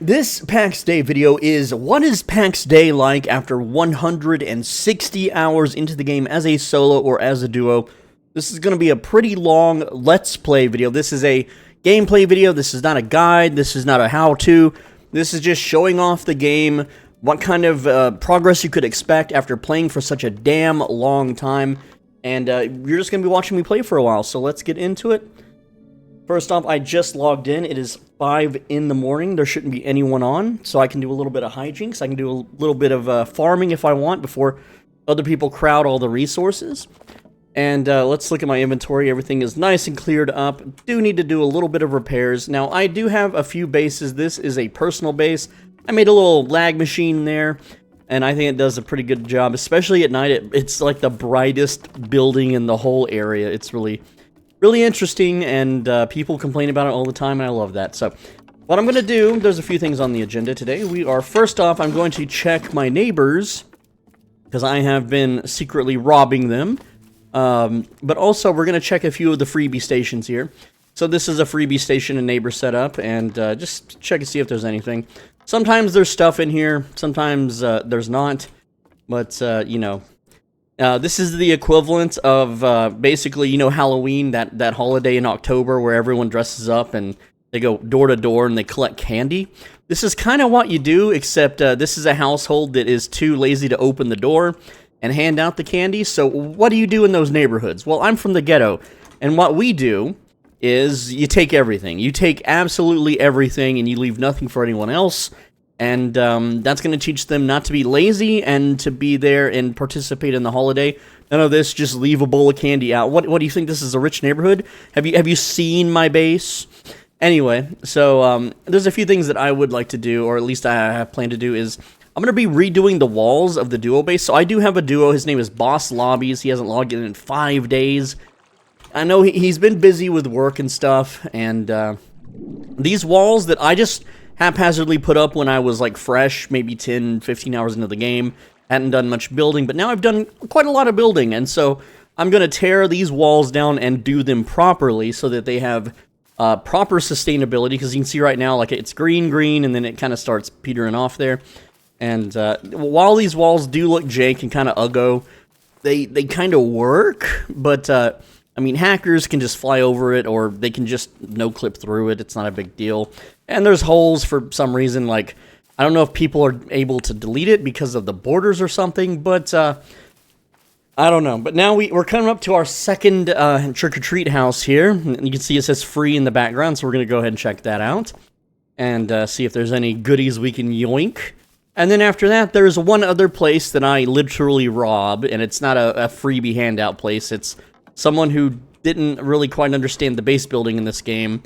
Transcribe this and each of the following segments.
This Pax Dei video is what is Pax Dei like after 160 hours into the game as a solo or as a duo. This is going to be a pretty long Let's Play video. This is a gameplay video. This is not a guide. This is not a how-to. This is just showing off the game, what kind of progress you could expect after playing for such a damn long time. And you're just going to be watching me play for a while, so let's get into it. First off, I just logged in. It is 5 in the morning. There shouldn't be anyone on, so I can do a little bit of hijinks. I can do a little bit of farming if I want before other people crowd all the resources. And let's look at my inventory. Everything is nice and cleared up. Do need to do a little bit of repairs. Now, I do have a few bases. This is a personal base. I made a little lag machine there, and I think it does a pretty good job, especially at night. It's like the brightest building in the whole area. It's really interesting, and people complain about it all the time, and I love that. So, what I'm going to do, there's a few things on the agenda today. First off, I'm going to check my neighbors, because I have been secretly robbing them. But also, we're going to check a few of the freebie stations here. So this is a freebie station and neighbor setup, and just check and see if there's anything. Sometimes there's stuff in here, sometimes there's not, but, you know. This is the equivalent of, basically, you know, Halloween, that holiday in October where everyone dresses up and they go door to door and they collect candy. This is kind of what you do, except this is a household that is too lazy to open the door and hand out the candy. So what do you do in those neighborhoods? Well, I'm from the ghetto, and what we do is you take everything. You take absolutely everything, and you leave nothing for anyone else. And that's going to teach them not to be lazy and to be there and participate in the holiday. None of this, just leave a bowl of candy out. What do you think? This is a rich neighborhood? Have you seen my base? Anyway, so there's a few things that I would like to do, or at least I have planned to do, is I'm going to be redoing the walls of the duo base. So I do have a duo. His name is Boss Lobbies. He hasn't logged in 5 days. I know he's been busy with work and stuff, and these walls that I just haphazardly put up when I was like fresh, maybe 10, 15 hours into the game. Hadn't done much building, but now I've done quite a lot of building, and so I'm going to tear these walls down and do them properly so that they have proper sustainability, because you can see right now, like, it's green, and then it kind of starts petering off there. And while these walls do look jank and kind of uggo, they kind of work, but I mean, hackers can just fly over it, or they can just no-clip through it. It's not a big deal. And there's holes for some reason, like, I don't know if people are able to delete it because of the borders or something, but I don't know. But now we're coming up to our second trick-or-treat house here. You can see it says free in the background, so we're going to go ahead and check that out and see if there's any goodies we can yoink. And then after that, there's one other place that I literally rob, and it's not a freebie handout place. It's someone who didn't really quite understand the base building in this game,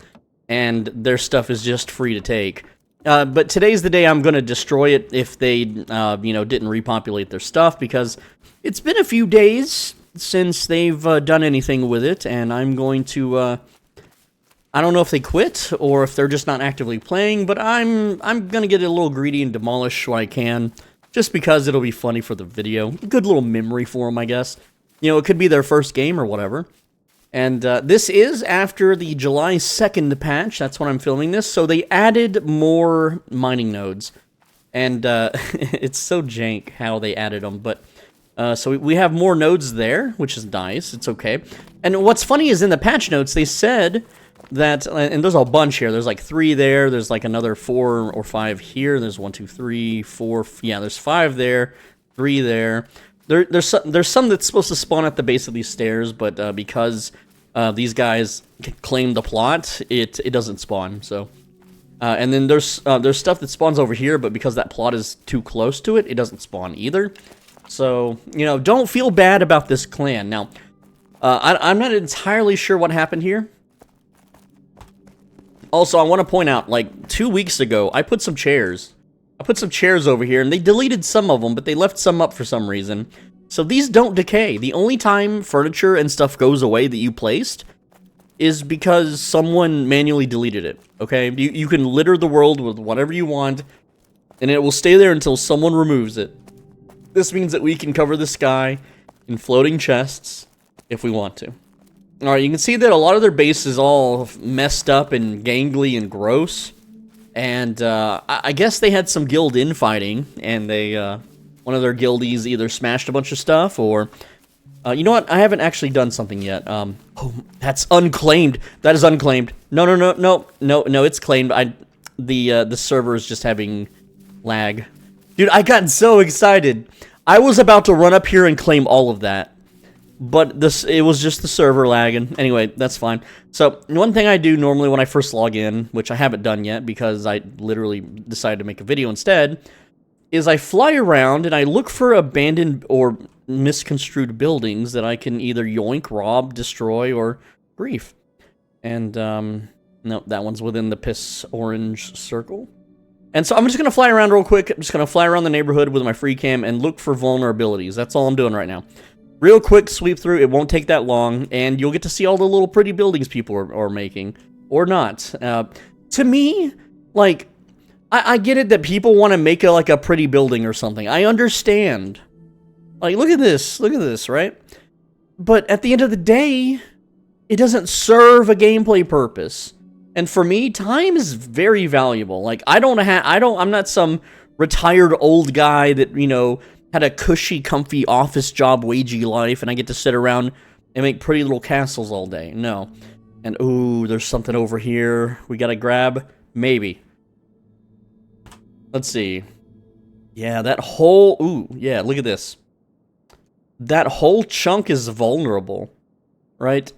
and their stuff is just free to take. But today's the day I'm going to destroy it if they, you know, didn't repopulate their stuff, because it's been a few days since they've done anything with it, and I'm going to, I don't know if they quit or if they're just not actively playing, but I'm going to get a little greedy and demolish what I can, just because it'll be funny for the video. A good little memory for them, I guess. You know, it could be their first game or whatever. And this is after the July 2nd patch. That's when I'm filming this. So they added more mining nodes. And it's so jank how they added them. But so we have more nodes there, which is nice. It's okay. And what's funny is in the patch notes, they said that, and there's a bunch here. There's like 3 there. There's like another 4 or 5 here. There's 1, 2, 3, 4. Yeah, there's 5 there, 3 there. There's some that's supposed to spawn at the base of these stairs, but because these guys claim the plot, it doesn't spawn. So, and then there's stuff that spawns over here, but because that plot is too close to it, it doesn't spawn either. So, you know, don't feel bad about this clan. Now, I'm not entirely sure what happened here. Also, I want to point out, like, 2 weeks ago, I put some chairs over here, and they deleted some of them, but they left some up for some reason. So these don't decay. The only time furniture and stuff goes away that you placed is because someone manually deleted it, okay? You can litter the world with whatever you want, and it will stay there until someone removes it. This means that we can cover the sky in floating chests if we want to. Alright, you can see that a lot of their base is all messed up and gangly and gross. And I guess they had some guild infighting, and they one of their guildies either smashed a bunch of stuff or you know what? I haven't actually done something yet. Oh, that's unclaimed. That is unclaimed. No, it's claimed. The server is just having lag. Dude, I got so excited. I was about to run up here and claim all of that. But it was just the server lagging. Anyway, that's fine. So, one thing I do normally when I first log in, which I haven't done yet because I literally decided to make a video instead, is I fly around and I look for abandoned or misconstrued buildings that I can either yoink, rob, destroy, or grief. And, no, that one's within the piss orange circle. And so I'm just going to fly around real quick. I'm just going to fly around the neighborhood with my free cam and look for vulnerabilities. That's all I'm doing right now. Real quick sweep through. It won't take that long, and you'll get to see all the little pretty buildings people are making. Or not. To me, like, I get it that people want to make like a pretty building or something. I understand. Like, look at this, right? But at the end of the day, it doesn't serve a gameplay purpose. And for me, time is very valuable. Like, I'm not some retired old guy that, you know, had a cushy, comfy office job, wagey life, and I get to sit around and make pretty little castles all day. No. And, ooh, there's something over here we gotta grab. Maybe. Let's see. Yeah, that whole... Ooh, yeah, look at this. That whole chunk is vulnerable, right?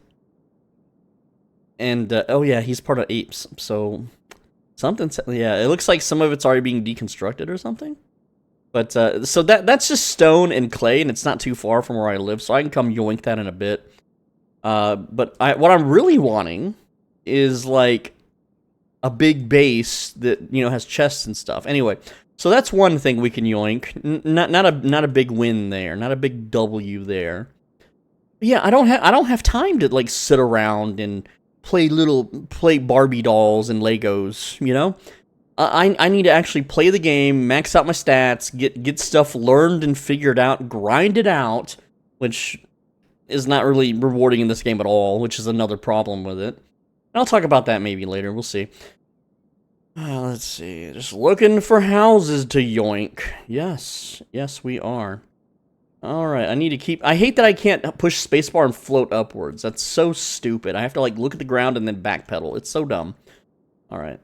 And, oh yeah, he's part of apes, so... Something's... Yeah, it looks like some of it's already being deconstructed or something. But, so that's just stone and clay, and it's not too far from where I live, so I can come yoink that in a bit. But what I'm really wanting is, like, a big base that, you know, has chests and stuff. Anyway, so that's one thing we can yoink. Not a big win there, not a big W there. But yeah, I don't have time to, like, sit around and play Barbie dolls and Legos, you know? I need to actually play the game, max out my stats, get stuff learned and figured out, grind it out, which is not really rewarding in this game at all, which is another problem with it. I'll talk about that maybe later, we'll see. Let's see, just looking for houses to yoink. Yes, we are. Alright, I need to keep... I hate that I can't push spacebar and float upwards. That's so stupid. I have to, like, look at the ground and then backpedal. It's so dumb. Alright.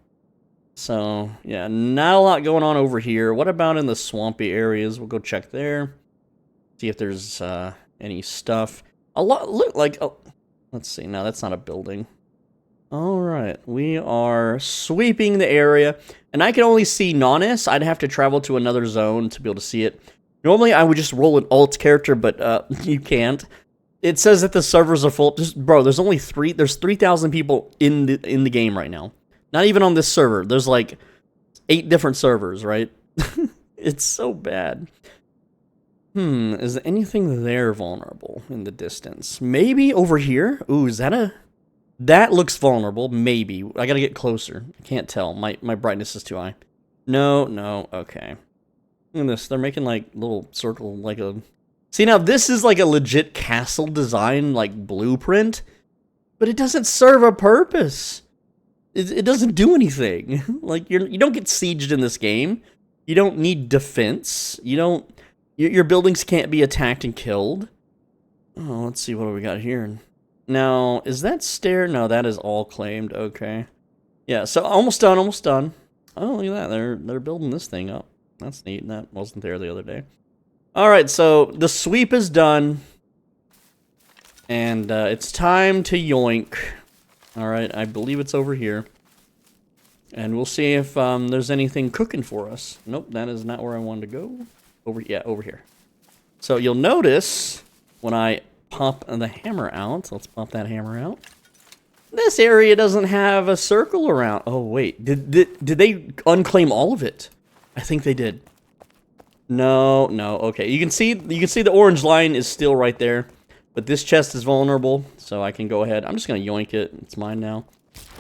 So, yeah, not a lot going on over here. What about in the swampy areas? We'll go check there. See if there's any stuff. A lot... Look, like... Oh, let's see. No, that's not a building. Alright, we are sweeping the area. And I can only see Nonis. I'd have to travel to another zone to be able to see it. Normally, I would just roll an alt character, but you can't. It says that the servers are full. Just, bro, there's only there's 3,000 people in the game right now. Not even on this server. There's like 8 different servers, right? It's so bad. Is there anything there vulnerable in the distance? Maybe over here? Ooh, is that a... That looks vulnerable. Maybe. I gotta get closer. I can't tell. My brightness is too high. No, okay. Look at this. They're making, like, little circle, like a... See, now, this is, like, a legit castle design, like, blueprint. But it doesn't serve a purpose. It doesn't do anything. Like, you don't get sieged in this game. You don't need defense. You don't... Your buildings can't be attacked and killed. Oh, let's see. What do we got here? Now, is that stair? No, that is all claimed. Okay. Yeah, so almost done, almost done. Oh, look at that. They're building this thing up. That's neat. That wasn't there the other day. Alright, so the sweep is done. And it's time to yoink. Alright, I believe it's over here. And we'll see if there's anything cooking for us. Nope, that is not where I wanted to go. Over here. So you'll notice when I pop the hammer out. Let's pop that hammer out. This area doesn't have a circle around. Oh, wait. Did they unclaim all of it? I think they did. No. Okay. You can see the orange line is still right there. But this chest is vulnerable, so I can go ahead. I'm just going to yoink it. It's mine now.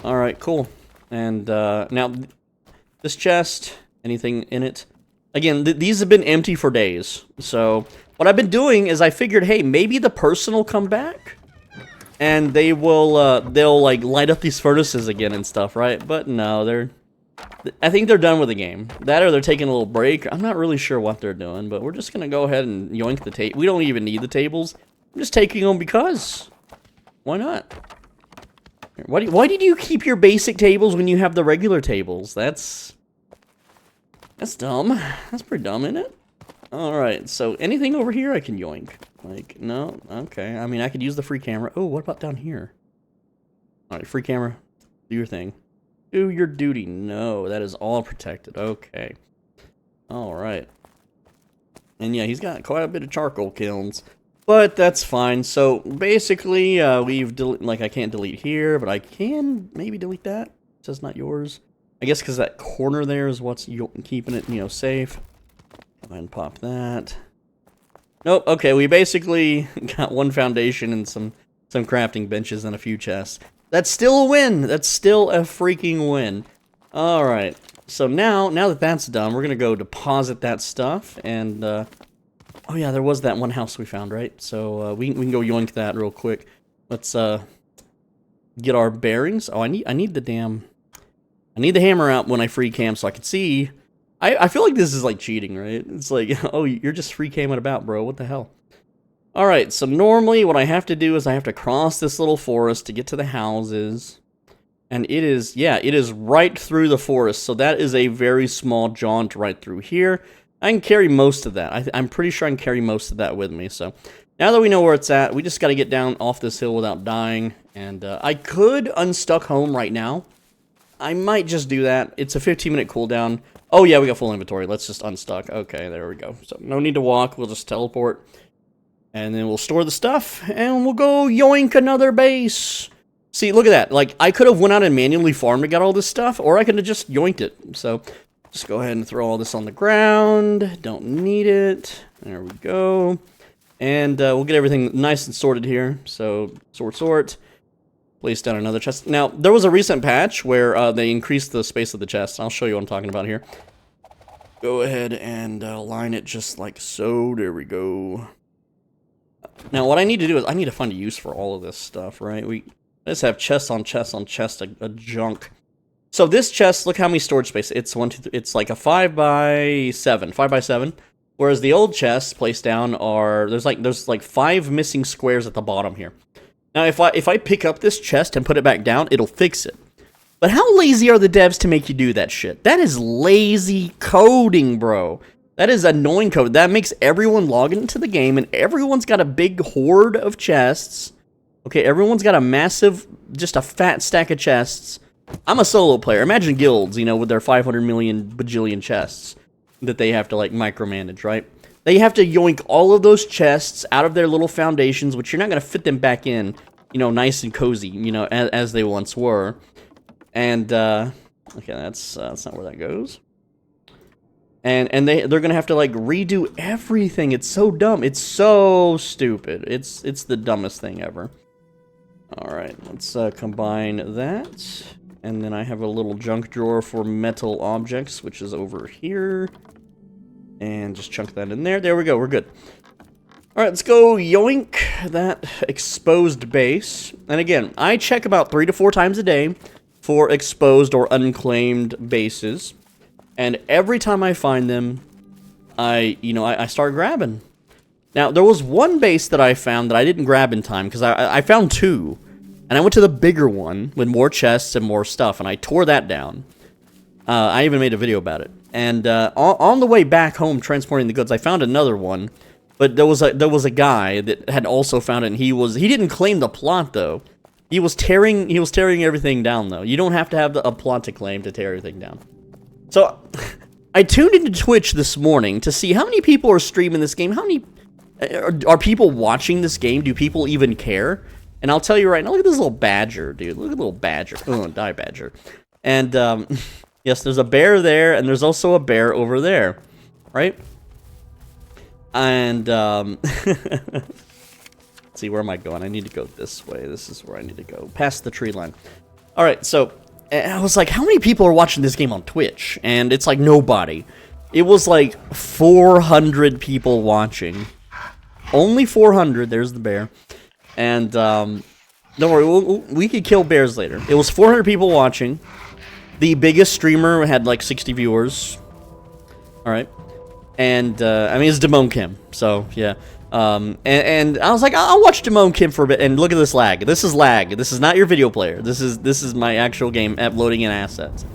Alright, cool. And now, this chest, anything in it? Again, these have been empty for days. So, what I've been doing is I figured, hey, maybe the person will come back. And they will, they'll, like, light up these furnaces again and stuff, right? But no, I think they're done with the game. That or they're taking a little break. I'm not really sure what they're doing, but we're just gonna go ahead and yoink the table. We don't even need the tables. I'm just taking them because. Why not? Why did you keep your basic tables when you have the regular tables? That's dumb. That's pretty dumb, isn't it? Alright, so anything over here I can yoink. Like, no? Okay. I mean, I could use the free camera. Oh, what about down here? Alright, free camera. Do your thing. Do your duty. No, that is all protected. Okay. Alright. And yeah, he's got quite a bit of charcoal kilns. But that's fine. So, basically, we've like, I can't delete here, but I can maybe delete that. It says not yours. I guess because that corner there is what's keeping it, you know, safe. Go ahead and pop that. Nope, okay, we basically got one foundation and some crafting benches and a few chests. That's still a win! That's still a freaking win. Alright, so now that that's done, we're gonna go deposit that stuff, and, oh yeah, there was that one house we found, right? So, we can go yoink that real quick. Let's, get our bearings. Oh, I need the hammer out when I free cam so I can see. I feel like this is like cheating, right? It's like, oh, you're just free camming about, bro. What the hell? Alright, so normally what I have to do is I have to cross this little forest to get to the houses. And it is, yeah, it is right through the forest. So that is a very small jaunt right through here. I can carry most of that. I'm pretty sure I can carry most of that with me. So now that we know where it's at, we just got to get down off this hill without dying. And I could unstuck home right now. I might just do that. It's a 15-minute cooldown. Oh yeah, we got full inventory. Let's just unstuck. Okay, there we go. So no need to walk. We'll just teleport. And then we'll store the stuff. And we'll go yoink another base. See, look at that. Like, I could have went out and manually farmed and got all this stuff. Or I could have just yoinked it. So, just go ahead and throw all this on the ground. Don't need it. There we go. And we'll get everything nice and sorted here. So, sort. Place down another chest. Now, there was a recent patch where they increased the space of the chest. I'll show you what I'm talking about here. Go ahead and line it just like so. There we go. Now, what I need to do is I need to find a use for all of this stuff, right? We just have chest on chest on chest of junk. So this chest, look how many storage space. It's it's like a 5x7, 5x7. Whereas the old chests placed down are there's like 5 missing squares at the bottom here. Now, if I pick up this chest and put it back down, it'll fix it. But how lazy are the devs to make you do that shit? That is lazy coding, bro. That is annoying code. That makes everyone log into the game, and everyone's got a big horde of chests. Okay, everyone's got a massive, just a fat stack of chests. I'm a solo player. Imagine guilds, you know, with their 500 million bajillion chests that they have to, like, micromanage, right? They have to yoink all of those chests out of their little foundations, which you're not going to fit them back in, you know, nice and cozy, you know, as they once were. And, okay, that's not where that goes. And they're going to have to, like, redo everything. It's so dumb. It's so stupid. It's the dumbest thing ever. Alright, let's combine that. And then I have a little junk drawer for metal objects, which is over here. And just chunk that in there. There we go. We're good. Alright, let's go yoink that exposed base. And again, I check about 3 to 4 times a day for exposed or unclaimed bases. And every time I find them, I start grabbing. Now, there was one base that I found that I didn't grab in time, because I found 2. And I went to the bigger one with more chests and more stuff, and I tore that down. I even made a video about it. And on the way back home transporting the goods, I found another one. But there was a guy that had also found it, and he didn't claim the plot though. He was tearing everything down though. You don't have to have a plot to claim to tear everything down. So I tuned into Twitch this morning to see how many people are streaming this game. How many are people watching this game? Do people even care? And I'll tell you right now, look at this little badger, dude. Look at the little badger. Oh, die badger. And yes, there's a bear there, and there's also a bear over there, right? And let's see, where am I going? I need to go this way. This is where I need to go, past the tree line. All right, so I was like, how many people are watching this game on Twitch? And it's like nobody. It was like 400 people watching. Only 400. There's the bear. And don't worry, we could kill bears later. It was 400 people watching. The biggest streamer had like 60 viewers. All right. And, I mean, it's Damone Kim, so, yeah. And I was like, I'll watch Damone Kim for a bit, and look at this lag. This is lag. This is not your video player. This is my actual game app loading in assets.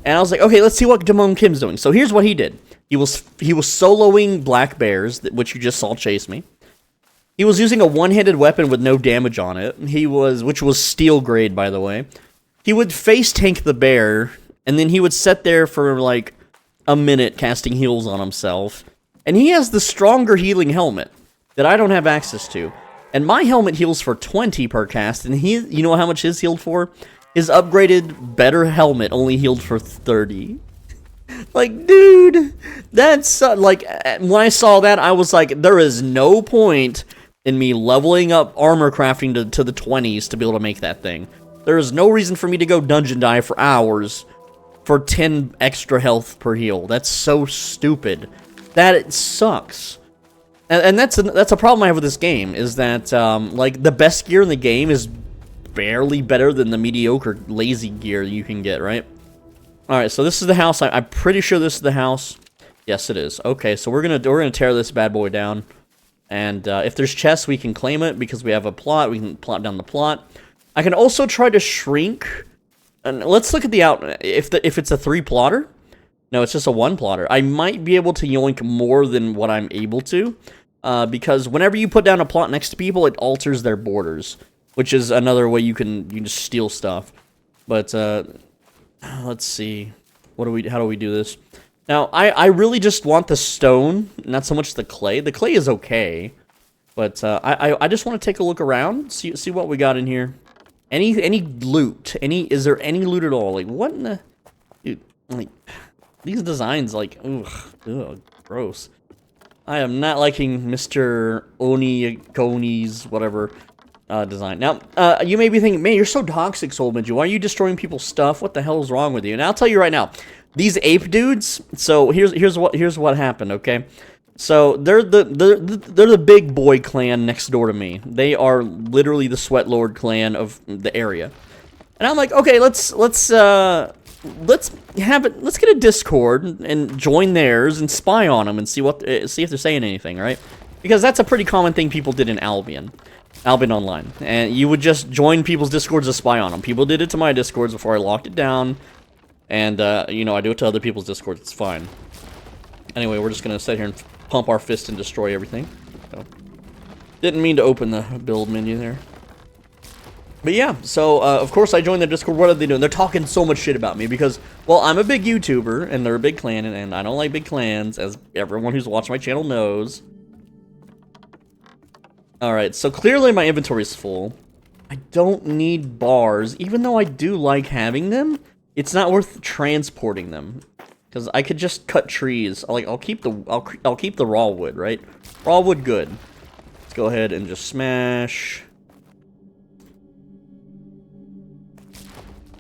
And I was like, okay, let's see what Damone Kim's doing. So here's what he did. He was soloing black bears, which you just saw chase me. He was using a one-handed weapon with no damage on it. Which was steel grade, by the way. He would face tank the bear, and then he would sit there for, like, a minute casting heals on himself. And he has the stronger healing helmet that I don't have access to. And my helmet heals for 20 per cast, and you know how much his healed for? His upgraded, better helmet only healed for 30. Like, dude, that's, like, when I saw that, I was like, there is no point in me leveling up armor crafting to the 20s to be able to make that thing. There is no reason for me to go dungeon dive for hours for 10 extra health per heal. That's so stupid. That it sucks. And that's a problem I have with this game, is that, like, the best gear in the game is barely better than the mediocre, lazy gear you can get, right? Alright, so this is the house. I'm pretty sure this is the house. Yes, it is. Okay, so we're gonna tear this bad boy down. And, if there's chests, we can claim it, because we have a plot. We can plot down the plot. I can also try to shrink. And let's look at the if it's a 3-plotter. No, it's just a 1-plotter. I might be able to yoink more than what I'm able to, because whenever you put down a plot next to people, it alters their borders, which is another way you can just steal stuff. But let's see, how do we do this? Now, I really just want the stone, not so much the clay. The clay is okay, but I just want to take a look around, see what we got in here. Any loot? Is there any loot at all? Like, what in the... Dude, like, these designs, like, ugh, gross. I am not liking Mr. Koni's whatever design. Now, you may be thinking, man, you're so toxic, Soulmaju. Why are you destroying people's stuff? What the hell is wrong with you? And I'll tell you right now, these ape dudes. So here's what happened. Okay. So they're the big boy clan next door to me. They are literally the Sweat Lord clan of the area. And I'm like, okay, let's get a Discord and join theirs and spy on them and see if they're saying anything, right? Because that's a pretty common thing people did in Albion Online. And you would just join people's Discords to spy on them. People did it to my Discords before I locked it down. And, you know, I do it to other people's Discords. It's fine. Anyway, we're just going to sit here and pump our fist and destroy everything. So, didn't mean to open the build menu there. But yeah, so, of course I joined their Discord. What are they doing? They're talking so much shit about me because, well, I'm a big YouTuber, and they're a big clan, and I don't like big clans, as everyone who's watched my channel knows. Alright, so clearly my inventory is full. I don't need bars, even though I do like having them. It's not worth transporting them. Because I could just cut trees. Like, I'll keep the raw wood, right? Raw wood, good. Let's go ahead and just smash.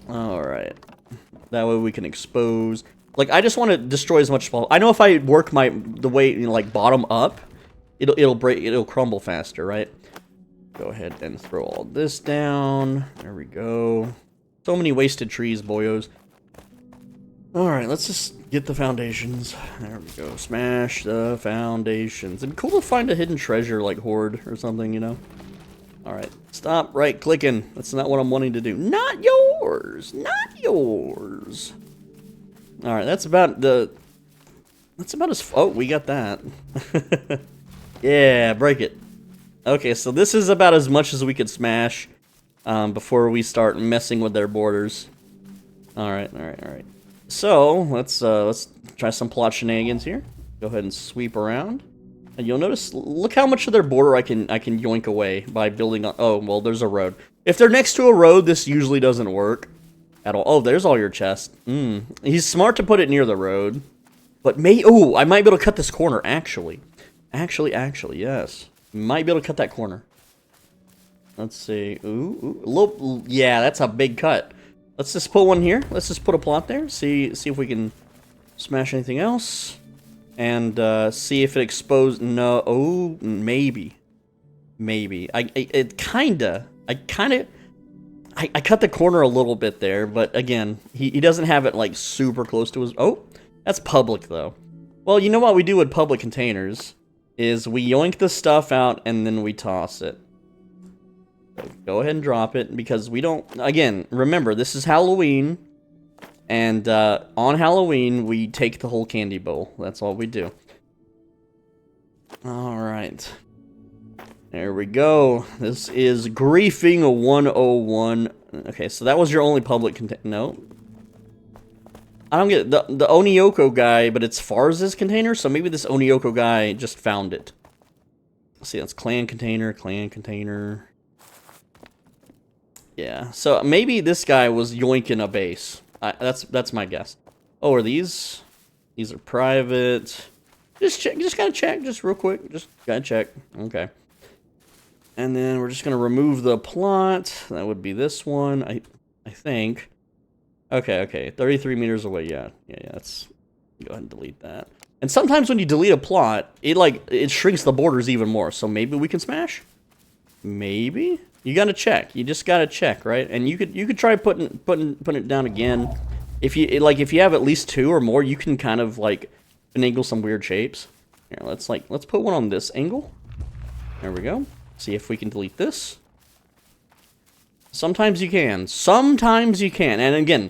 Alright. That way we can expose. Like, I just want to destroy as much as possible. I know if I work the way, you know, like, bottom up, it'll crumble faster, right? Go ahead and throw all this down. There we go. So many wasted trees, boyos. Alright, let's just get the foundations. There we go. Smash the foundations. It'd be cool to find a hidden treasure, like Horde or something, you know? Alright, stop right-clicking. That's not what I'm wanting to do. Not yours! Not yours! Alright, that's about as... Oh, we got that. Yeah, break it. Okay, so this is about as much as we could smash before we start messing with their borders. Alright. So, let's try some plot shenanigans here. Go ahead and sweep around. And you'll notice, look how much of their border I can yoink away by building on... Oh, well, there's a road. If they're next to a road, this usually doesn't work at all. Oh, there's all your chests. He's smart to put it near the road. But oh, I might be able to cut this corner, actually. Actually, yes. Might be able to cut that corner. Let's see. Ooh. Yeah, that's a big cut. Let's just put one here. Let's just put a plot there. See if we can smash anything else. And see if it exposed... No. Oh, maybe. I I cut the corner a little bit there, but again, he doesn't have it like super close to his... Oh, that's public though. Well, you know what we do with public containers is we yoink the stuff out and then we toss it. So go ahead and drop it because we don't... Again, remember, this is Halloween. And on Halloween, we take the whole candy bowl. That's all we do. Alright. There we go. This is Griefing 101. Okay, so that was your only public container. No. I don't get it. The Onioko guy, but it's Farz's container, so maybe this Onioko guy just found it. Let's see, that's clan container, clan container. Yeah, so maybe this guy was yoinking a base. That's my guess. Oh, are these? These are private. Just check. Just gotta check. Just real quick. Just gotta check. Okay. And then we're just gonna remove the plot. That would be this one. I think. Okay. 33 meters away. Yeah. Let's go ahead and delete that. And sometimes when you delete a plot, it shrinks the borders even more. So maybe we can smash. Maybe. You gotta check. You just gotta check, right? And you could try putting it down again. If you have at least 2 or more, you can kind of like finagle some weird shapes. Here, let's put one on this angle. There we go. See if we can delete this. Sometimes you can. Sometimes you can. And again,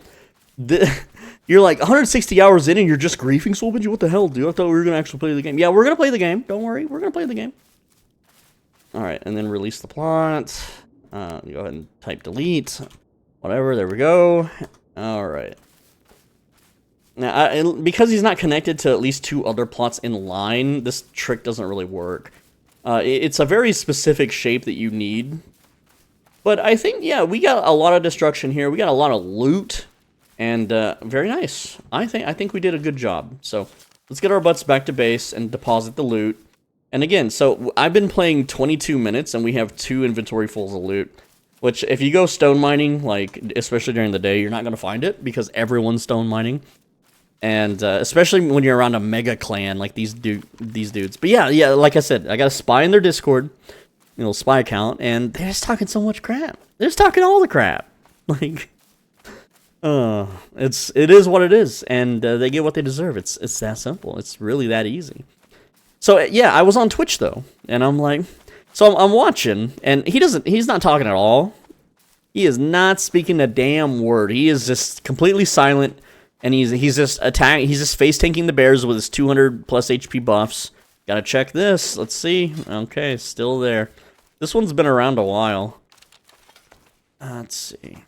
you're like 160 hours in and you're just griefing Soulbingy? What the hell, dude? I thought we were gonna actually play the game. Yeah, we're gonna play the game. Don't worry, we're gonna play the game. Alright, and then release the plot. Go ahead and type delete. Whatever, there we go. Alright. Now, because he's not connected to at least 2 other plots in line, this trick doesn't really work. It's a very specific shape that you need. But I think, yeah, we got a lot of destruction here. We got a lot of loot. And very nice. I think we did a good job. So let's get our butts back to base and deposit the loot. And again, so I've been playing 22 minutes and we have 2 inventory fulls of loot. Which, if you go stone mining, like, especially during the day, you're not going to find it because everyone's stone mining. And especially when you're around a mega clan like these dudes. But yeah, like I said, I got a spy in their Discord, spy account, and they're just talking so much crap. They're just talking all the crap. Like, it is what it is, and they get what they deserve. It's that simple. It's really that easy. So yeah, I was on Twitch though, and I'm like, so I'm watching, and he's not talking at all. He is not speaking a damn word. He is just completely silent. And he's just face tanking the bears with his 200 plus HP buffs. Gotta check this. Let's see. Okay, still there. This one's been around a while. Let's see.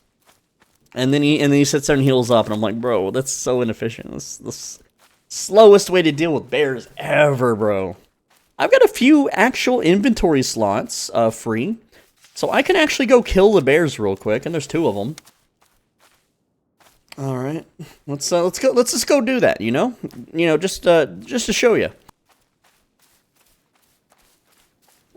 And then he sits there and heals up, and I'm like, bro, that's so inefficient. That's the slowest way to deal with bears ever, bro. I've got a few actual inventory slots free, so I can actually go kill the bears real quick. And there's 2 of them. All right, let's go. Let's just go do that. Just to show you.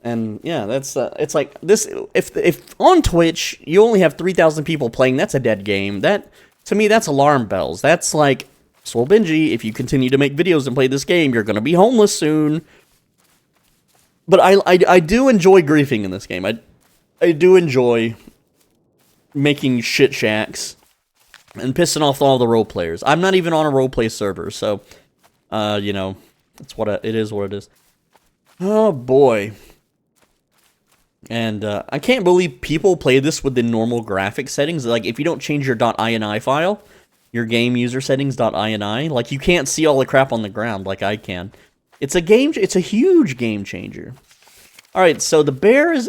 And yeah, that's it's like this. If on Twitch you only have 3,000 people playing, that's a dead game. That to me, that's alarm bells. That's like Soulbingy. If you continue to make videos and play this game, you're gonna be homeless soon. But I do enjoy griefing in this game. I do enjoy making shit shacks. And pissing off all the role players. I'm not even on a roleplay server, so, it's it is what it is. Oh, boy. And, I can't believe people play this with the normal graphic settings. Like, if you don't change your .ini file, your game user settings.ini, like, you can't see all the crap on the ground like I can. It's a huge game changer. Alright, so the bear's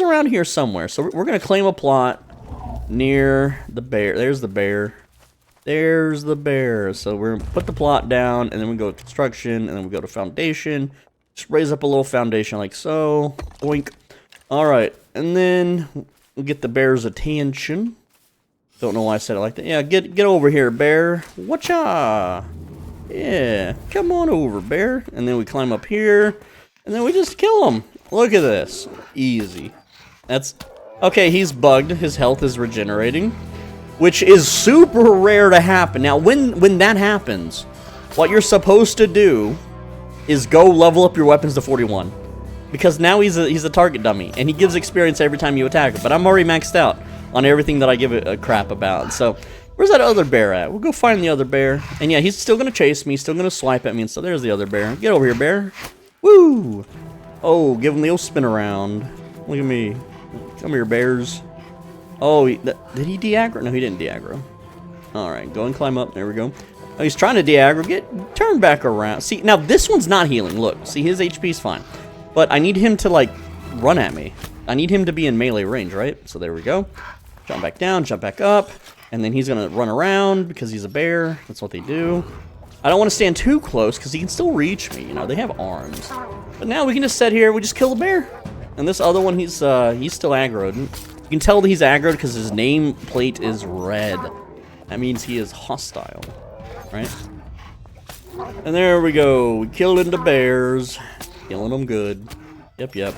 around here somewhere. So we're gonna claim a plot near the bear. There's the bear. There's the bear. So we're going to put the plot down, and then we go to construction, and then we go to foundation. Just raise up a little foundation like so. Boink. Alright, and then we'll get the bear's attention. Don't know why I said it like that. Yeah, get over here, bear. Whatcha? Yeah, come on over, bear. And then we climb up here, and then we just kill him. Look at this. Easy. That's... Okay, he's bugged. His health is regenerating, which is super rare to happen. Now, when that happens, what you're supposed to do is go level up your weapons to 41, because now he's a target dummy, and he gives experience every time you attack him. But I'm already maxed out. on everything that I give a crap about. So, where's that other bear at? We'll go find the other bear. And yeah, he's still gonna chase me, still gonna swipe at me, and so there's the other bear. Get over here, bear. Woo! Oh, give him the old spin around. Look at me. Come here, bears. Oh, did he de-aggro? No, he didn't de-aggro. Alright, go and climb up. There we go. Oh, he's trying to de-aggro. Turn back around. See, now this one's not healing. Look, see, his HP's fine. But I need him to, like, run at me. I need him to be in melee range, right? So there we go. Jump back down, jump back up. And then he's going to run around because he's a bear. That's what they do. I don't want to stand too close because he can still reach me. You know, they have arms. But now we can just sit here. We just kill the bear. And this other one, he's still aggroed. You can tell that he's aggroed because his nameplate is red. That means he is hostile, right? And there we go. We killing the bears. Killing them good. Yep.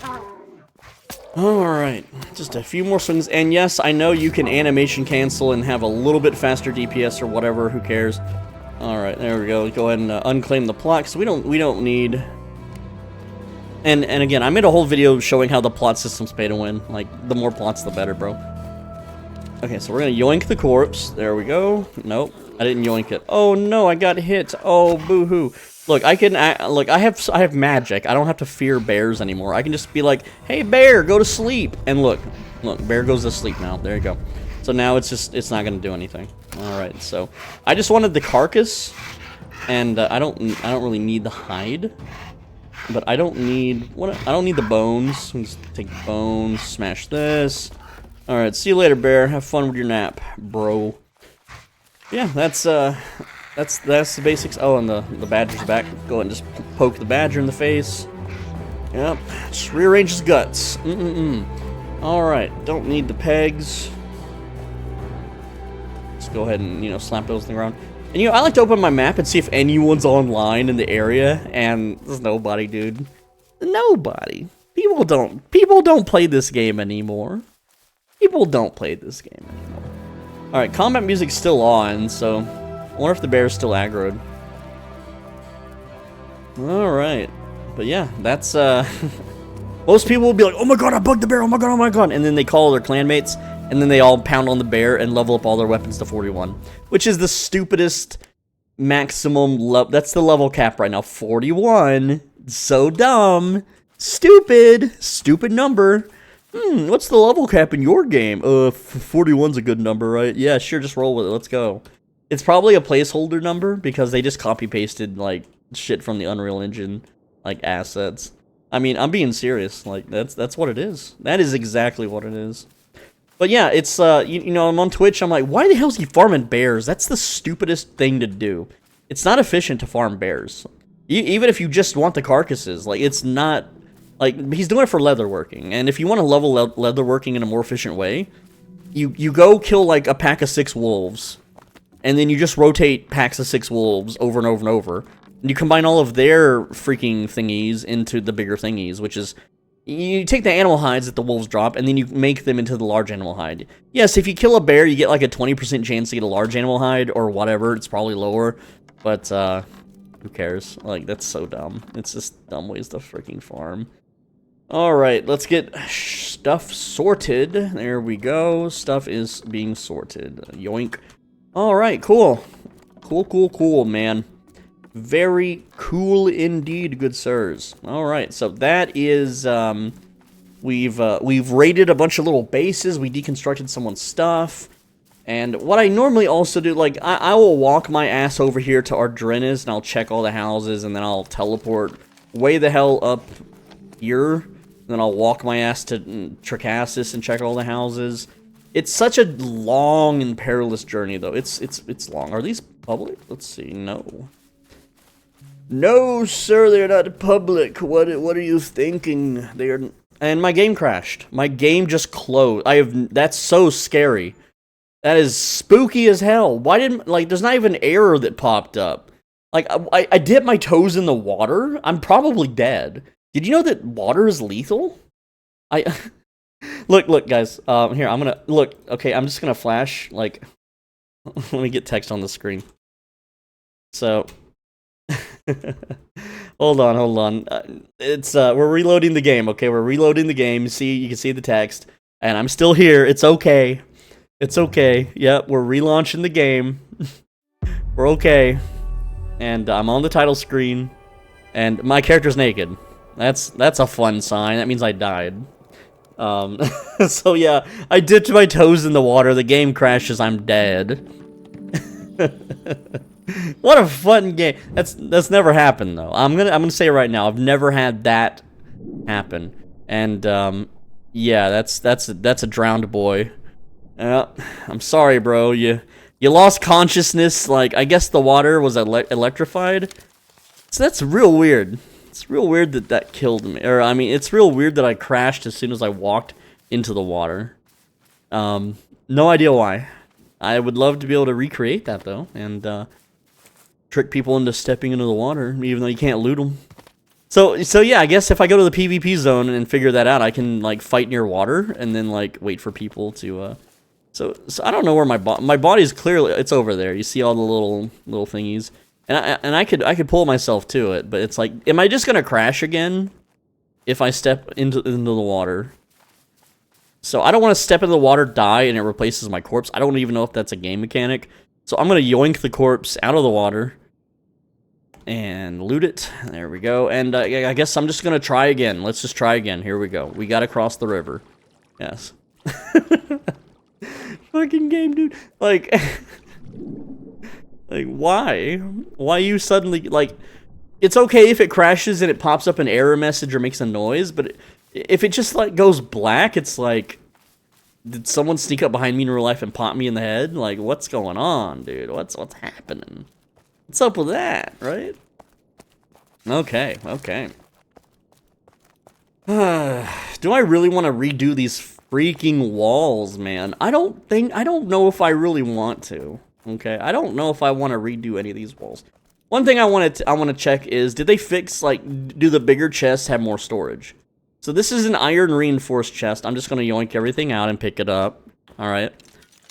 Alright. Just a few more swings. And yes, I know you can animation cancel and have a little bit faster DPS or whatever. Who cares? Alright, there we go. Go ahead and unclaim the plot, because we don't need... And again, I made a whole video showing how the plot system's pay to win. Like, the more plots, the better, bro. Okay, so we're gonna yoink the corpse. There we go. Nope, I didn't yoink it. Oh no, I got hit. Oh, boo-hoo. Look, I can look. I have magic. I don't have to fear bears anymore. I can just be like, "Hey, bear, go to sleep." And look, bear goes to sleep now. There you go. So now it's not gonna do anything. All right. So I just wanted the carcass, and I don't really need the hide. But I don't need the bones. Let's take bones, smash this. All right, see you later, bear. Have fun with your nap, bro. Yeah, that's the basics. Oh, and the badger's back. Go ahead and just poke the badger in the face. Yep, just rearrange his guts. All right, don't need the pegs. Let's go ahead and slap those things around. And I like to open my map and see if anyone's online in the area, and there's nobody, dude. Nobody. People don't play this game anymore. People don't play this game anymore. Alright, combat music's still on, so I wonder if the bear's still aggroed. Alright. But yeah, that's most people will be like, "Oh my god, I bugged the bear, oh my god, oh my god," and then they call their clanmates. And then they all pound on the bear and level up all their weapons to 41. Which is the stupidest maximum level. That's the level cap right now. 41. So dumb. Stupid. Stupid number. What's the level cap in your game? 41's a good number, right? Yeah, sure, just roll with it. Let's go. It's probably a placeholder number because they just copy-pasted, like, shit from the Unreal Engine, like, assets. I mean, I'm being serious. Like, that's what it is. That is exactly what it is. But yeah, it's, I'm on Twitch, I'm like, why the hell is he farming bears? That's the stupidest thing to do. It's not efficient to farm bears. Even if you just want the carcasses, like, it's not, like, he's doing it for leatherworking. And if you want to level leatherworking in a more efficient way, you go kill, like, a pack of 6 wolves. And then you just rotate packs of 6 wolves over and over and over. And you combine all of their freaking thingies into the bigger thingies, which is... You take the animal hides that the wolves drop, and then you make them into the large animal hide. Yes, if you kill a bear, you get like a 20% chance to get a large animal hide, or whatever. It's probably lower, but who cares? Like, that's so dumb. It's just dumb ways to freaking farm. Alright, let's get stuff sorted. There we go. Stuff is being sorted. Yoink. Alright, cool. Cool, man. Very cool indeed, good sirs. Alright, so that is, we've raided a bunch of little bases, we deconstructed someone's stuff, and what I normally also do, like, I will walk my ass over here to Ardrenis, and I'll check all the houses, and then I'll teleport way the hell up here, and then I'll walk my ass to Tricassus and check all the houses. It's such a long and perilous journey, though. It's long. Are these public? Let's see, no. No, sir, they're not public. What are you thinking? They are. And my game crashed. My game just closed. That's so scary. That is spooky as hell. Why didn't, like, there's not even an error that popped up. Like, I dipped my toes in the water. I'm probably dead. Did you know that water is lethal? Look, guys. Here, I'm gonna, look, okay, I'm just gonna flash, like, let me get text on the screen. So... hold on. We're reloading the game, okay? We're reloading the game. You can see the text. And I'm still here. It's okay. It's okay. Yep, we're relaunching the game. We're okay. And I'm on the title screen. And my character's naked. That's a fun sign. That means I died. So yeah, I dipped my toes in the water. The game crashes. I'm dead. What a fun game. That's never happened though. I'm gonna say it right now. I've never had that happen. And yeah, that's a drowned boy. I'm sorry, bro. You lost consciousness. Like, I guess the water was electrified. So that's real weird. It's real weird that killed me. Or, I mean, it's real weird that I crashed as soon as I walked into the water. No idea why. I would love to be able to recreate that, though. And, trick people into stepping into the water, even though you can't loot them. So yeah, I guess if I go to the PvP zone and figure that out, I can, like, fight near water and then, like, wait for people to, So I don't know where my body's clearly, it's over there. You see all the little thingies. And I could pull myself to it, but it's like, am I just gonna crash again if I step into the water? So I don't want to step into the water, die, and it replaces my corpse. I don't even know if that's a game mechanic. So I'm gonna yoink the corpse out of the water and loot it. There we go. And I guess I'm just gonna try again. Let's just try again. Here we go. We gotta cross the river. Yes. Fucking game, dude. Like. Like, why? Why you suddenly, like, it's okay if it crashes and it pops up an error message or makes a noise, but if it just, like, goes black, it's like, did someone sneak up behind me in real life and pop me in the head? Like, what's going on, dude? What's happening? What's up with that, right? Okay. Do I really want to redo these freaking walls, man? I don't know if I really want to. Okay, I don't know if I want to redo any of these walls. One thing I want to check is, did they fix, like, do the bigger chests have more storage? So this is an iron reinforced chest. I'm just going to yoink everything out and pick it up. Alright.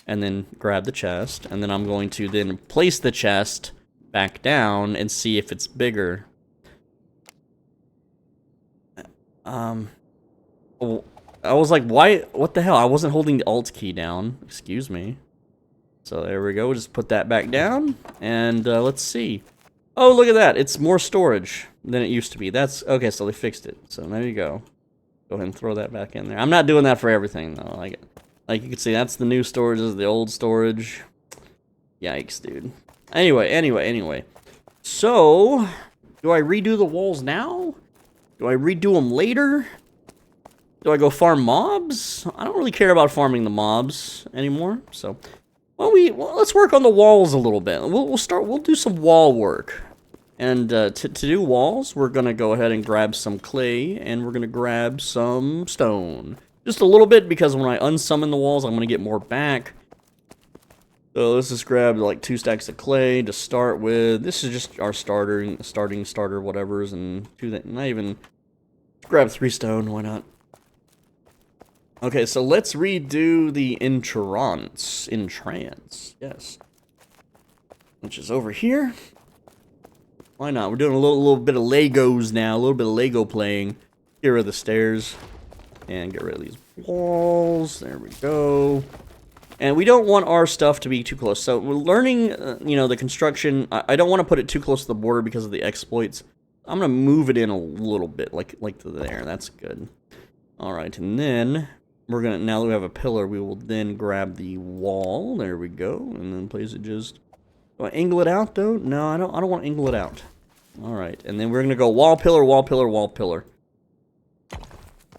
And then grab the chest. And then I'm going to then place the chest back down and see if it's bigger. I was like, why? What the hell? I wasn't holding the Alt key down. Excuse me. So there we go. Just put that back down, and let's see. Oh, look at that! It's more storage than it used to be. That's okay. So they fixed it. So there you go. Go ahead and throw that back in there. I'm not doing that for everything though. Like you can see, that's the new storage. This is the old storage. Yikes, dude. Anyway. So, do I redo the walls now? Do I redo them later? Do I go farm mobs? I don't really care about farming the mobs anymore. So. Well, let's work on the walls a little bit. We'll do some wall work. And to do walls, we're gonna go ahead and grab some clay, and we're gonna grab some stone. Just a little bit, because when I unsummon the walls, I'm gonna get more back. So let's just grab like 2 stacks of clay to start with. This is just our starter whatevers, and not even grab 3 stone. Why not? Okay, so let's redo the entrance, yes. Which is over here. Why not? We're doing a little bit of Legos now, a little bit of Lego playing. Get rid of the stairs, and get rid of these walls. There we go. And we don't want our stuff to be too close. So we're learning, you know, the construction. I don't want to put it too close to the border because of the exploits. I'm going to move it in a little bit, like to there. That's good. All right, and then we're gonna, now that we have a pillar, we will then grab the wall. There we go, and then place it just. Do I angle it out though? No, I don't want to angle it out. All right, and then we're gonna go wall, pillar, wall, pillar, wall, pillar.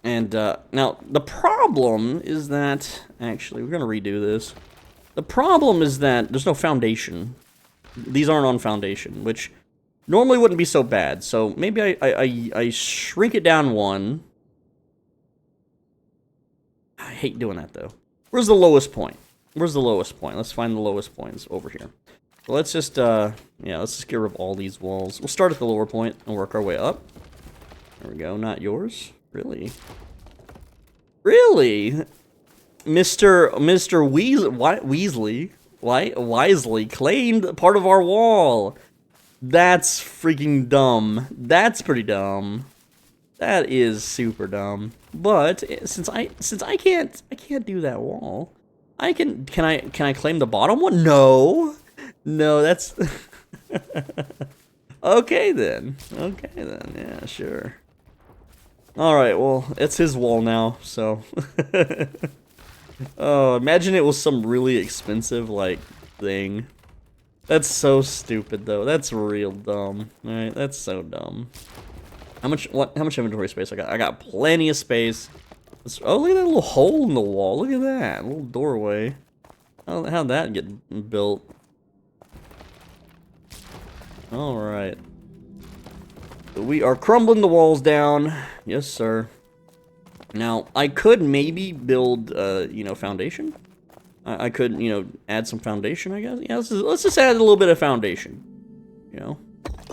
And now the problem is that actually we're gonna redo this. The problem is that there's no foundation. These aren't on foundation, which normally wouldn't be so bad. So maybe I shrink it down 1. I hate doing that, though. Where's the lowest point? Where's the lowest point? Let's find the lowest points over here. So let's just, yeah, let's just get rid of all these walls. We'll start at the lower point and work our way up. There we go. Not yours. Really? Really? Mr. Weasley wisely claimed part of our wall. That's freaking dumb. That's pretty dumb. That is super dumb. But since I can't do that wall, Can I claim the bottom one? No. No, that's... Okay then. Okay then. Yeah, sure. Alright, well, it's his wall now, so... Oh, imagine it was some really expensive, like, thing. That's so stupid, though. That's real dumb. Alright, that's so dumb. How much inventory space I got? I got plenty of space. Oh, look at that little hole in the wall. Look at that. Little doorway. How'd that get built? Alright. We are crumbling the walls down. Yes, sir. Now, I could maybe build, you know, foundation. I could, you know, add some foundation, I guess. Yeah, let's just add a little bit of foundation. You know?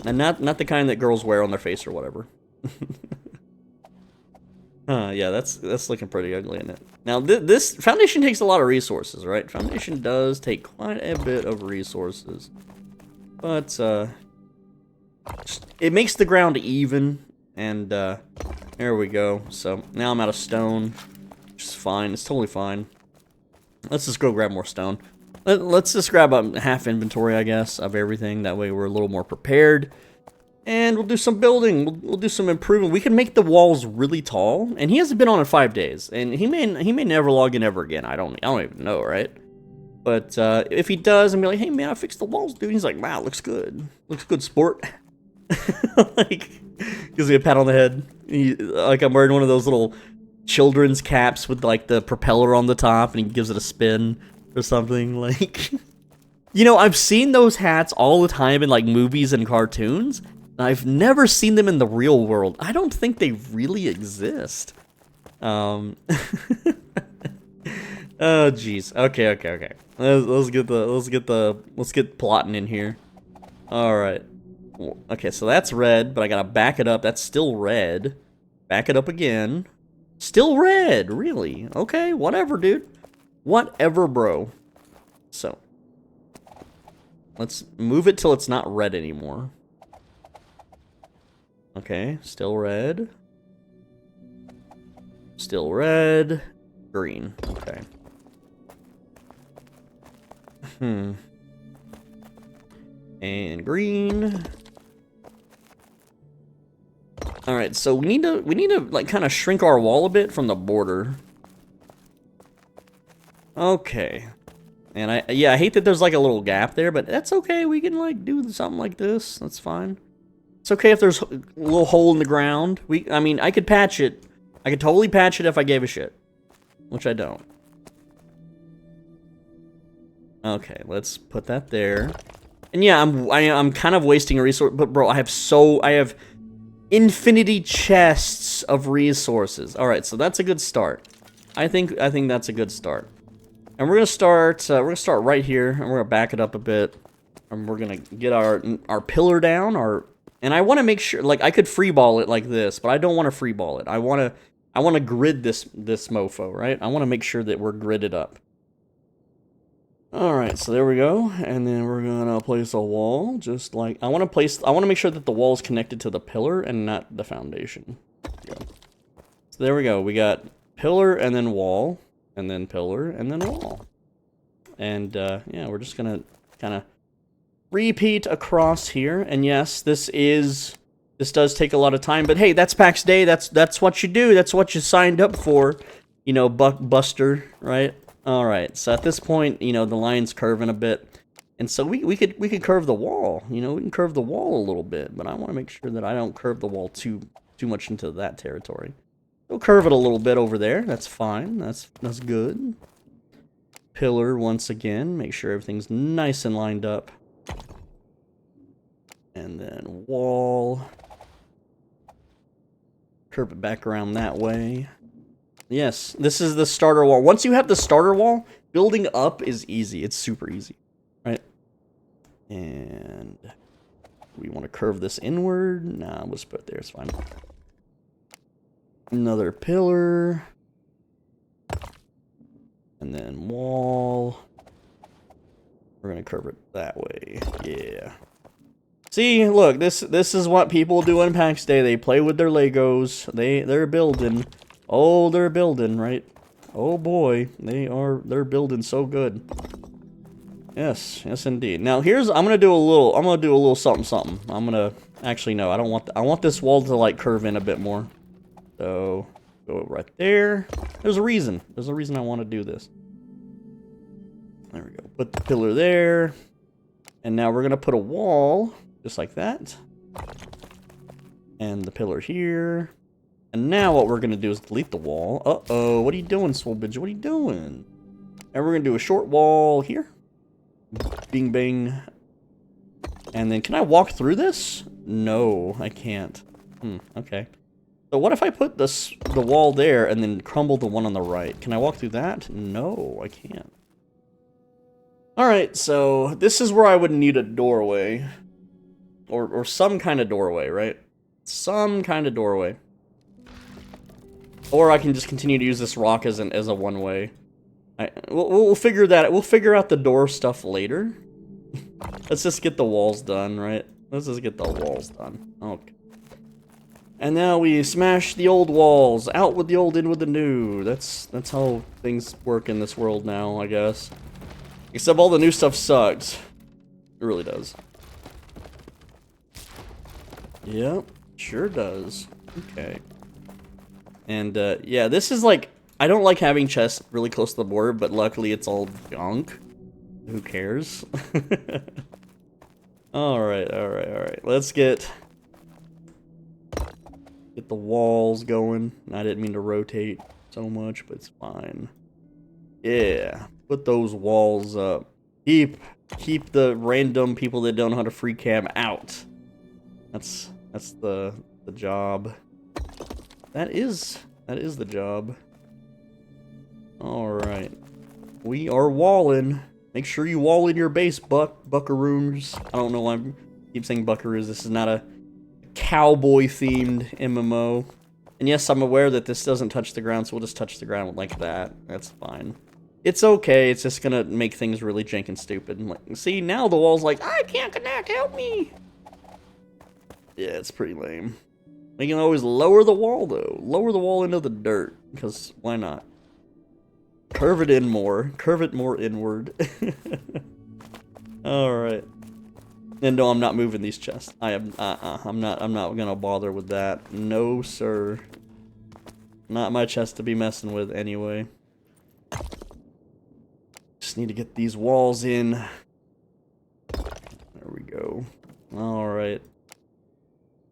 And not the kind that girls wear on their face or whatever. Yeah, that's looking pretty ugly, isn't it? Now, this foundation takes a lot of resources, right? Foundation does take quite a bit of resources. But, it makes the ground even, and, there we go. So, now I'm out of stone, which is fine. It's totally fine. Let's just go grab more stone. Let's just grab a half inventory, I guess, of everything. That way we're a little more prepared. And we'll do some building. We'll do some improvement. We can make the walls really tall. And he hasn't been on in 5 days. And he may never log in ever again. I don't even know, right? But if he does, and be like, hey man, I fixed the walls, dude. He's like, wow, looks good. Looks good, sport. Like, gives me a pat on the head. Like I'm wearing one of those little children's caps with like the propeller on the top, and he gives it a spin or something. Like, you know, I've seen those hats all the time in like movies and cartoons. I've never seen them in the real world. I don't think they really exist. Oh jeez. Okay. Let's get plotting in here. All right. Okay, so that's red, but I gotta back it up. That's still red. Back it up again. Still red, really? Okay, whatever, dude. Whatever, bro. So, let's move it till it's not red anymore. Okay, still red. Still red. Green. Okay. And green. All right, so we need to like kind of shrink our wall a bit from the border. Okay. And I hate that there's like a little gap there, but that's okay. We can like do something like this. That's fine. It's okay if there's a little hole in the ground. I mean, I could patch it. I could totally patch it if I gave a shit, which I don't. Okay, let's put that there. And yeah, I'm kind of wasting a resource, but bro, I have infinity chests of resources. All right, so that's a good start. I think that's a good start. And we're gonna start right here, and we're gonna back it up a bit, and we're gonna get our pillar down. And I want to make sure, like, I could freeball it like this, but I don't want to freeball it. I want to grid this mofo, right? I want to make sure that we're gridded up. All right, so there we go, and then we're gonna place a wall, just like I want to make sure that the wall is connected to the pillar and not the foundation. Yeah. So there we go. We got pillar and then wall, and then pillar and then wall, and yeah, we're just gonna kind of repeat across here. And yes, this does take a lot of time, but hey, that's Pax Day. That's what you do. That's what you signed up for, you know, Buster, right? All right, so at this point, you know, the line's curving a bit, and so we could curve the wall. You know, we can curve the wall a little bit, but I want to make sure that I don't curve the wall too much into that territory. We'll curve it a little bit over there. That's fine. That's good. Pillar once again. Make sure everything's nice and lined up, and then wall. Curve it back around that way. Yes, this is the starter wall. Once you have the starter wall, building up is easy. It's super easy, right? And we want to curve this inward. Nah, we'll just put it there. It's fine. Another pillar. And then wall. We're going to curve it that way. Yeah. See, look, this is what people do on Pax Day. They play with their Legos. They're building. Oh, they're building, right? Oh boy, they're building so good. Yes, yes indeed. Now I'm gonna do a little something something. Actually no, I want this wall to like curve in a bit more. So go right there. There's a reason I want to do this. There we go. Put the pillar there. And now we're gonna put a wall just like that. And the pillar here. And now what we're gonna do is delete the wall. Uh-oh, what are you doing, Swolbidge? What are you doing? And we're gonna do a short wall here. Bing bang. And then can I walk through this? No, I can't. Okay. So what if I put the wall there and then crumble the one on the right? Can I walk through that? No, I can't. Alright, so this is where I would need a doorway. Or some kind of doorway, right? Some kind of doorway. Or I can just continue to use this rock as a one-way. We'll figure that. We'll figure out the door stuff later. Let's just get the walls done, right? Let's just get the walls done. Okay. And now we smash the old walls. Out with the old, in with the new. That's how things work in this world now, I guess. Except all the new stuff sucks. It really does. Yep, sure does. Okay. And yeah, this is like, I don't like having chests really close to the border, but luckily it's all junk. Who cares? Alright. Let's get the walls going. I didn't mean to rotate so much, but it's fine. Yeah, put those walls up. Keep the random people that don't know how to free cam out. That's the job. That is the job. Alright. We are walling. Make sure you wall in your base, buckaroos. I don't know why I keep saying buckaroos. This is not a cowboy-themed MMO. And yes, I'm aware that this doesn't touch the ground, so we'll just touch the ground like that. That's fine. It's okay, it's just gonna make things really jank and stupid. Like, see, now the wall's like, I can't connect, help me! Yeah, it's pretty lame. We can always lower the wall, though. Lower the wall into the dirt, because why not? Curve it in more. Curve it more inward. Alright. And no, I'm not moving these chests. I'm not gonna bother with that. No, sir. Not my chest to be messing with anyway. Just need to get these walls in. There we go. Alright.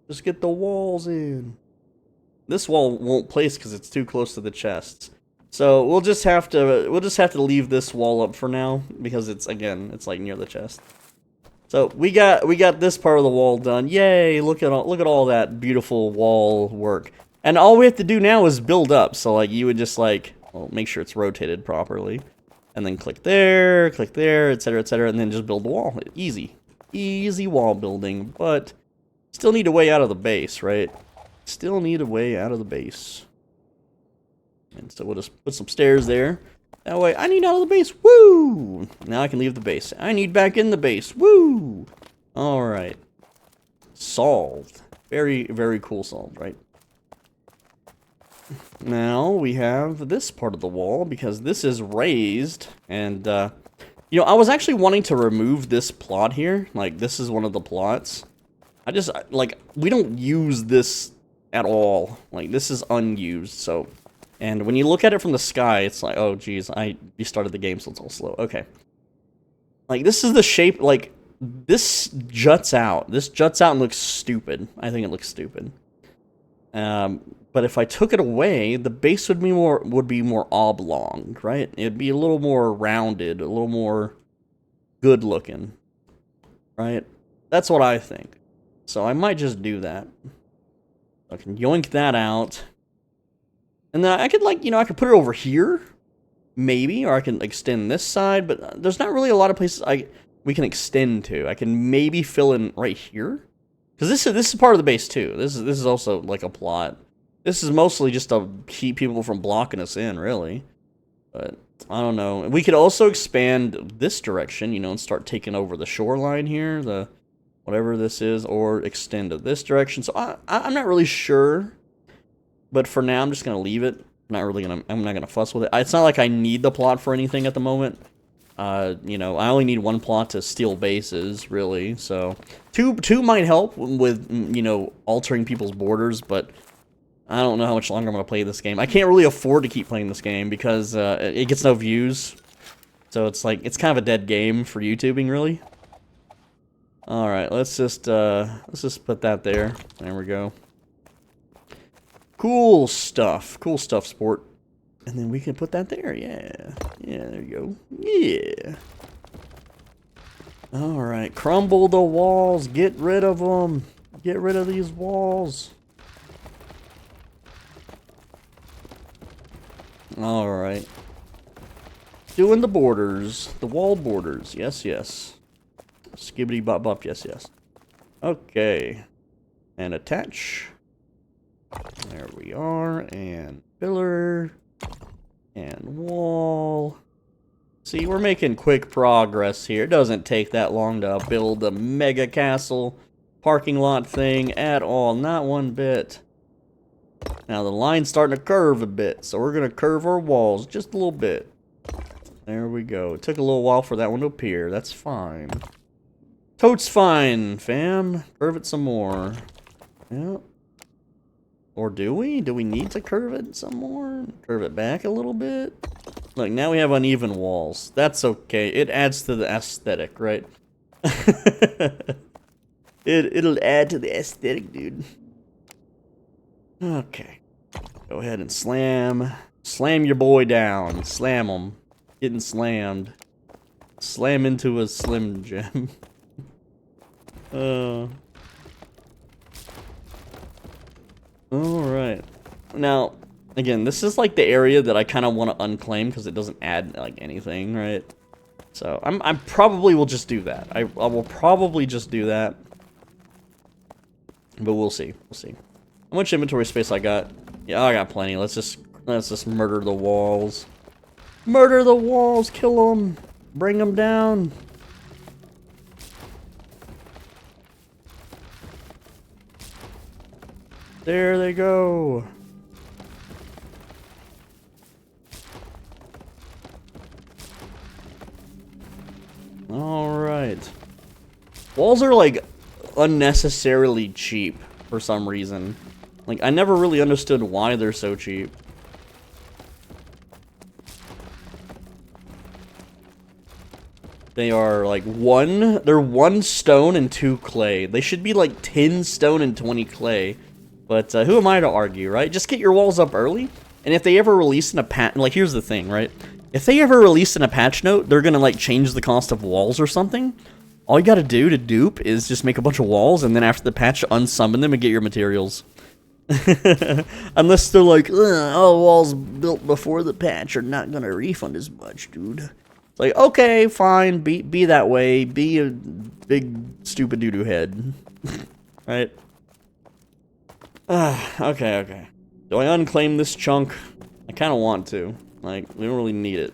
Just get the walls in. This wall won't place because it's too close to the chests. So we'll just have to leave this wall up for now because it's like near the chest. So we got this part of the wall done. Yay, look at all that beautiful wall work. And all we have to do now is build up. So like you would just like, well, make sure it's rotated properly. And then click there, etc., and then just build the wall. Easy. Easy wall building, but still need a way out of the base, right? Still need a way out of the base. And so we'll just put some stairs there. That way, I need out of the base. Woo! Now I can leave the base. I need back in the base. Woo! Alright. Solved. Very, very cool solved, right? Now we have this part of the wall because this is raised. And, you know, I was actually wanting to remove this plot here. Like, this is one of the plots. Like, we don't use this at all. Like, this is unused, so... And when you look at it from the sky, it's like, oh, geez, I restarted the game, so it's all slow. Okay. Like, this is the shape, like, this juts out. This juts out and looks stupid. I think it looks stupid. But if I took it away, the base would be more oblong, right? It'd be a little more rounded, a little more good-looking, right? That's what I think. So I might just do that. I can yoink that out. And then I could, like, you know, I could put it over here, maybe, or I can extend this side, but there's not really a lot of places we can extend to. I can maybe fill in right here, because this is part of the base too. This is also like a plot. This is mostly just to keep people from blocking us in, really. But I don't know. We could also expand this direction, you know, and start taking over the shoreline here, the whatever this is, or extend to this direction. So I'm not really sure. But for now, I'm just going to leave it. I'm not gonna fuss with it. It's not like I need the plot for anything at the moment. You know, I only need one plot to steal bases, really. So, two might help with, you know, altering people's borders, but I don't know how much longer I'm gonna play this game. I can't really afford to keep playing this game because it gets no views. So it's like it's kind of a dead game for YouTubing, really. All right, let's just put that there. There we go. Cool stuff, sport. And then we can put that there, yeah. Yeah, there you go. Yeah. Alright, crumble the walls. Get rid of them. Get rid of these walls. Alright. Doing the borders. The wall borders. Yes, yes. Skibbity bop bop, yes, yes. Okay. And attach. There we are. And pillar. And wall. See, we're making quick progress here. It doesn't take that long to build the mega castle parking lot thing at all. Not one bit. Now the line's starting to curve a bit, so we're going to curve our walls just a little bit. There we go. It took a little while for that one to appear. That's fine. Totes fine, fam. Curve it some more. Yep. Or do we? Do we need to curve it some more? Curve it back a little bit? Look, now we have uneven walls. That's okay. It adds to the aesthetic, right? It'll add to the aesthetic, dude. Okay. Go ahead and slam. Slam your boy down. Slam him. Getting slammed. Slam into a Slim Jim. Alright. Now, again, this is like the area that I kind of want to unclaim because it doesn't add like anything, right? So, I probably will just do that. I will probably just do that. But we'll see. We'll see. How much inventory space I got? Yeah, I got plenty. Let's just murder the walls. Murder the walls! Kill them! Bring them down! There they go. Alright. Walls are like unnecessarily cheap for some reason. Like, I never really understood why they're so cheap. They are like they're 1 stone and 2 clay. They should be like 10 stone and 20 clay. But who am I to argue, right? Just get your walls up early. And if they ever release in a patch, like here's the thing, right? If they ever release in a patch note, they're gonna like change the cost of walls or something. All you gotta do to dupe is just make a bunch of walls, and then after the patch, unsummon them and get your materials. Unless they're like, all walls built before the patch are not gonna refund as much, dude. It's like, okay, fine, be that way, be a big stupid doo-doo head, right? Okay. Do I unclaim this chunk? I kind of want to. Like, we don't really need it.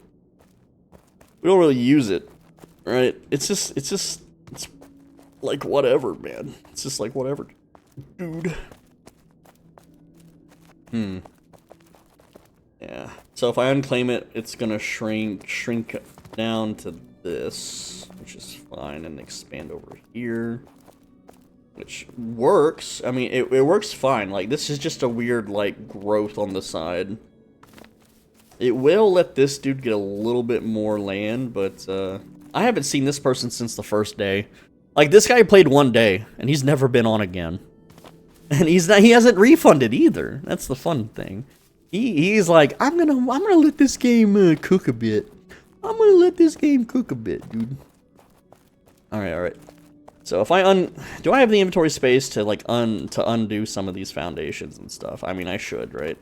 We don't really use it, right? It's like whatever, man. It's just like whatever, dude. Yeah. So if I unclaim it, it's gonna shrink down to this, which is fine, and expand over here. Which works. I mean, it works fine. Like, this is just a weird, like, growth on the side. It will let this dude get a little bit more land, but, I haven't seen this person since the first day. Like, this guy played 1 day, and he's never been on again. And he hasn't refunded either. That's the fun thing. He's like, I'm gonna let this game, cook a bit. I'm gonna let this game cook a bit, dude. Alright. So if do I have the inventory space to like undo some of these foundations and stuff? I mean, I should, right?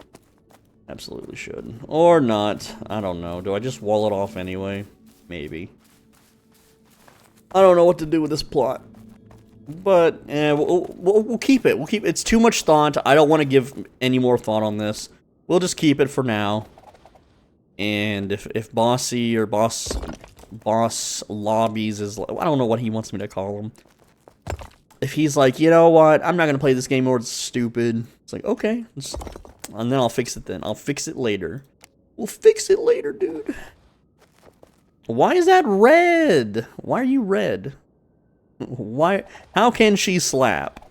Absolutely should. Or not. I don't know. Do I just wall it off anyway? Maybe. I don't know what to do with this plot. But we'll keep it. It's too much thought. I don't want to give any more thought on this. We'll just keep it for now. And if Bossy or Boss Lobbies is, I don't know what he wants me to call him. If he's like, you know what, I'm not gonna play this game or it's stupid. It's like, okay, And then I'll fix it then. I'll fix it later. We'll fix it later, dude. Why is that red? Why are you red? Why? How can she slap?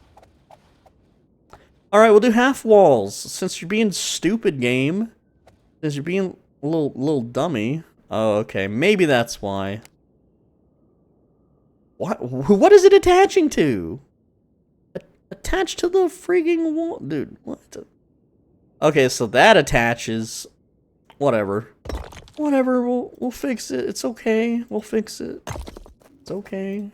Alright, we'll do half walls. Since you're being stupid, game. Since you're being a little dummy. Oh, okay. Maybe that's why. What is it attaching to? Attached to the freaking wall? Dude, what? Okay, so that attaches. Whatever. Whatever, we'll fix it. It's okay. We'll fix it. It's okay.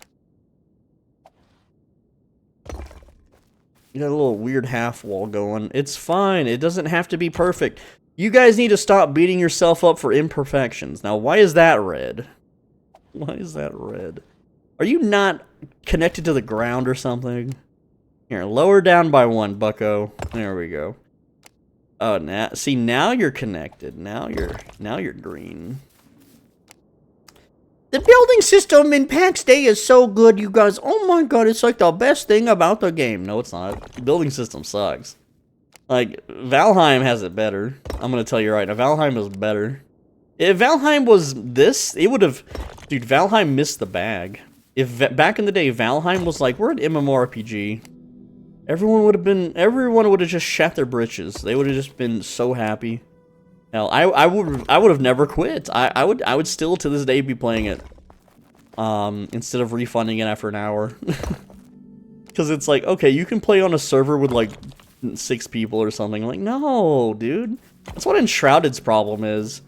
You got a little weird half wall going. It's fine. It doesn't have to be perfect. You guys need to stop beating yourself up for imperfections. Now, why is that red? Why is that red? Are you not connected to the ground or something? Here, lower down by 1, bucko. There we go. Oh, now see, now you're connected. Now you're green. The building system in Pax Dei is so good, you guys. Oh my god, it's like the best thing about the game. No, it's not. The building system sucks. Like, Valheim has it better. I'm gonna tell you right now, Valheim is better. If Valheim was this, it would have... Dude, Valheim missed the bag. If back in the day, Valheim was like, we're an mmorpg. Everyone would have just shat their britches. They would have just been so happy. Hell, I would have never quit. I would still to this day be playing it. Instead of refunding it after an hour. Because it's like, okay, you can play on a server with like 6 people or something. I'm like, no, dude. That's what Enshrouded's problem is.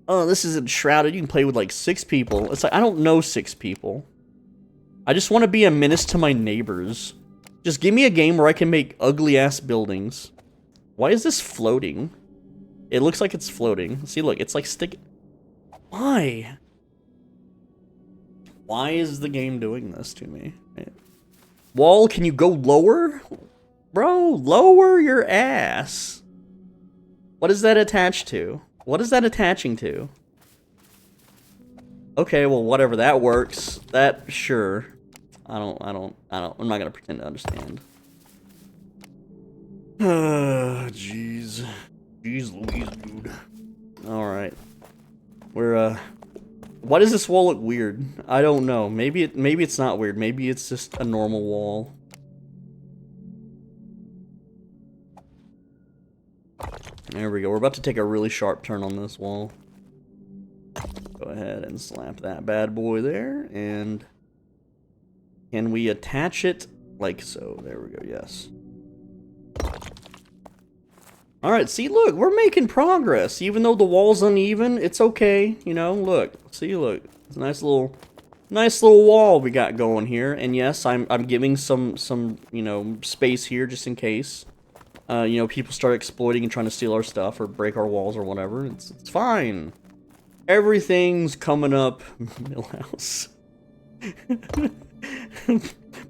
Oh, this is Enshrouded. You can play with like 6 people. It's like, I don't know 6 people. I just want to be a menace to my neighbors. Just give me a game where I can make ugly-ass buildings. Why is this floating? It looks like it's floating. See, look, it's like stick... Why? Why is the game doing this to me? Wall, can you go lower? Bro, lower your ass. What is that attached to? What is that attaching to? Okay, well, whatever, that works. That, sure. I'm not gonna pretend to understand. Jeez. Jeez Louise, dude. Alright. Why does this wall look weird? I don't know. Maybe it's not weird. Maybe it's just a normal wall. There we go. We're about to take a really sharp turn on this wall. Go ahead and slap that bad boy there, and can we attach it like so? There we go, yes. Alright, see, look, we're making progress. Even though the wall's uneven, it's okay, you know, look. See, look, it's a nice little wall we got going here. And yes, I'm giving some, you know, space here just in case. You know, people start exploiting and trying to steal our stuff or break our walls or whatever. It's fine. Everything's coming up. Millhouse.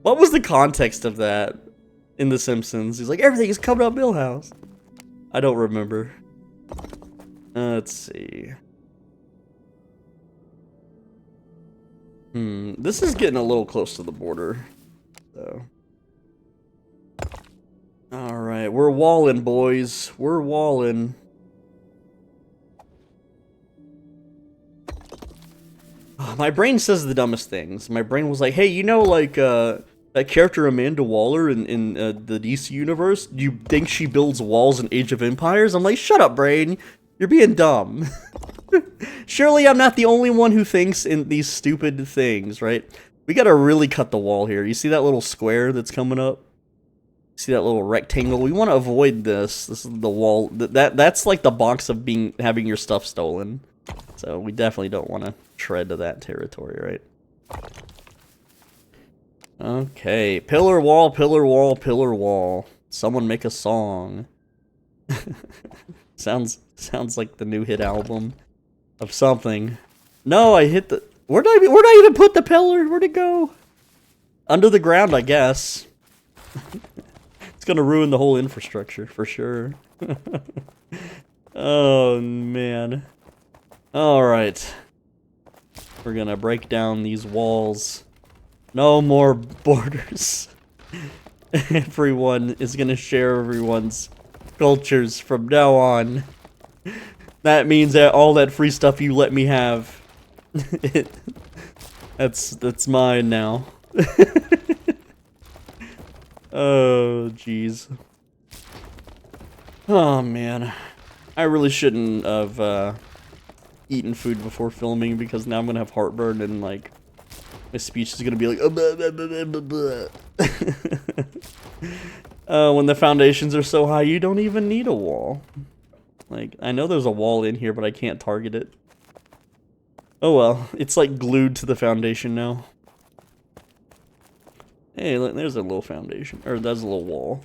What was the context of that in The Simpsons? He's like, everything is coming up Millhouse. I don't remember. Let's see. This is getting a little close to the border, so. Alright, we're walling, boys. We're walling. My brain says the dumbest things. My brain was like, hey, you know, like, that character Amanda Waller in the DC universe? Do you think she builds walls in Age of Empires? I'm like, shut up, brain. You're being dumb. Surely I'm not the only one who thinks in these stupid things, right? We gotta really cut the wall here. You see that little square that's coming up? See that little rectangle? We want to avoid this. This is the wall. That's like the box of having your stuff stolen. So we definitely don't want to tread to that territory, right? Okay, pillar wall, pillar wall, pillar wall. Someone make a song. Sounds like the new hit album of something. No, I hit the... Where'd I even put the pillar? Where'd it go? Under the ground, I guess. It's gonna ruin the whole infrastructure, for sure. Oh, man. Alright. We're gonna break down these walls. No more borders. Everyone is gonna share everyone's sculptures from now on. That means that all that free stuff you let me have, that's mine now. Oh, jeez. Oh, man. I really shouldn't have eaten food before filming, because now I'm gonna have heartburn and, like, my speech is gonna be like, when the foundations are so high, you don't even need a wall. Like, I know there's a wall in here, but I can't target it. Oh well, it's like glued to the foundation now. Hey, look, there's a little foundation, or there's a little wall.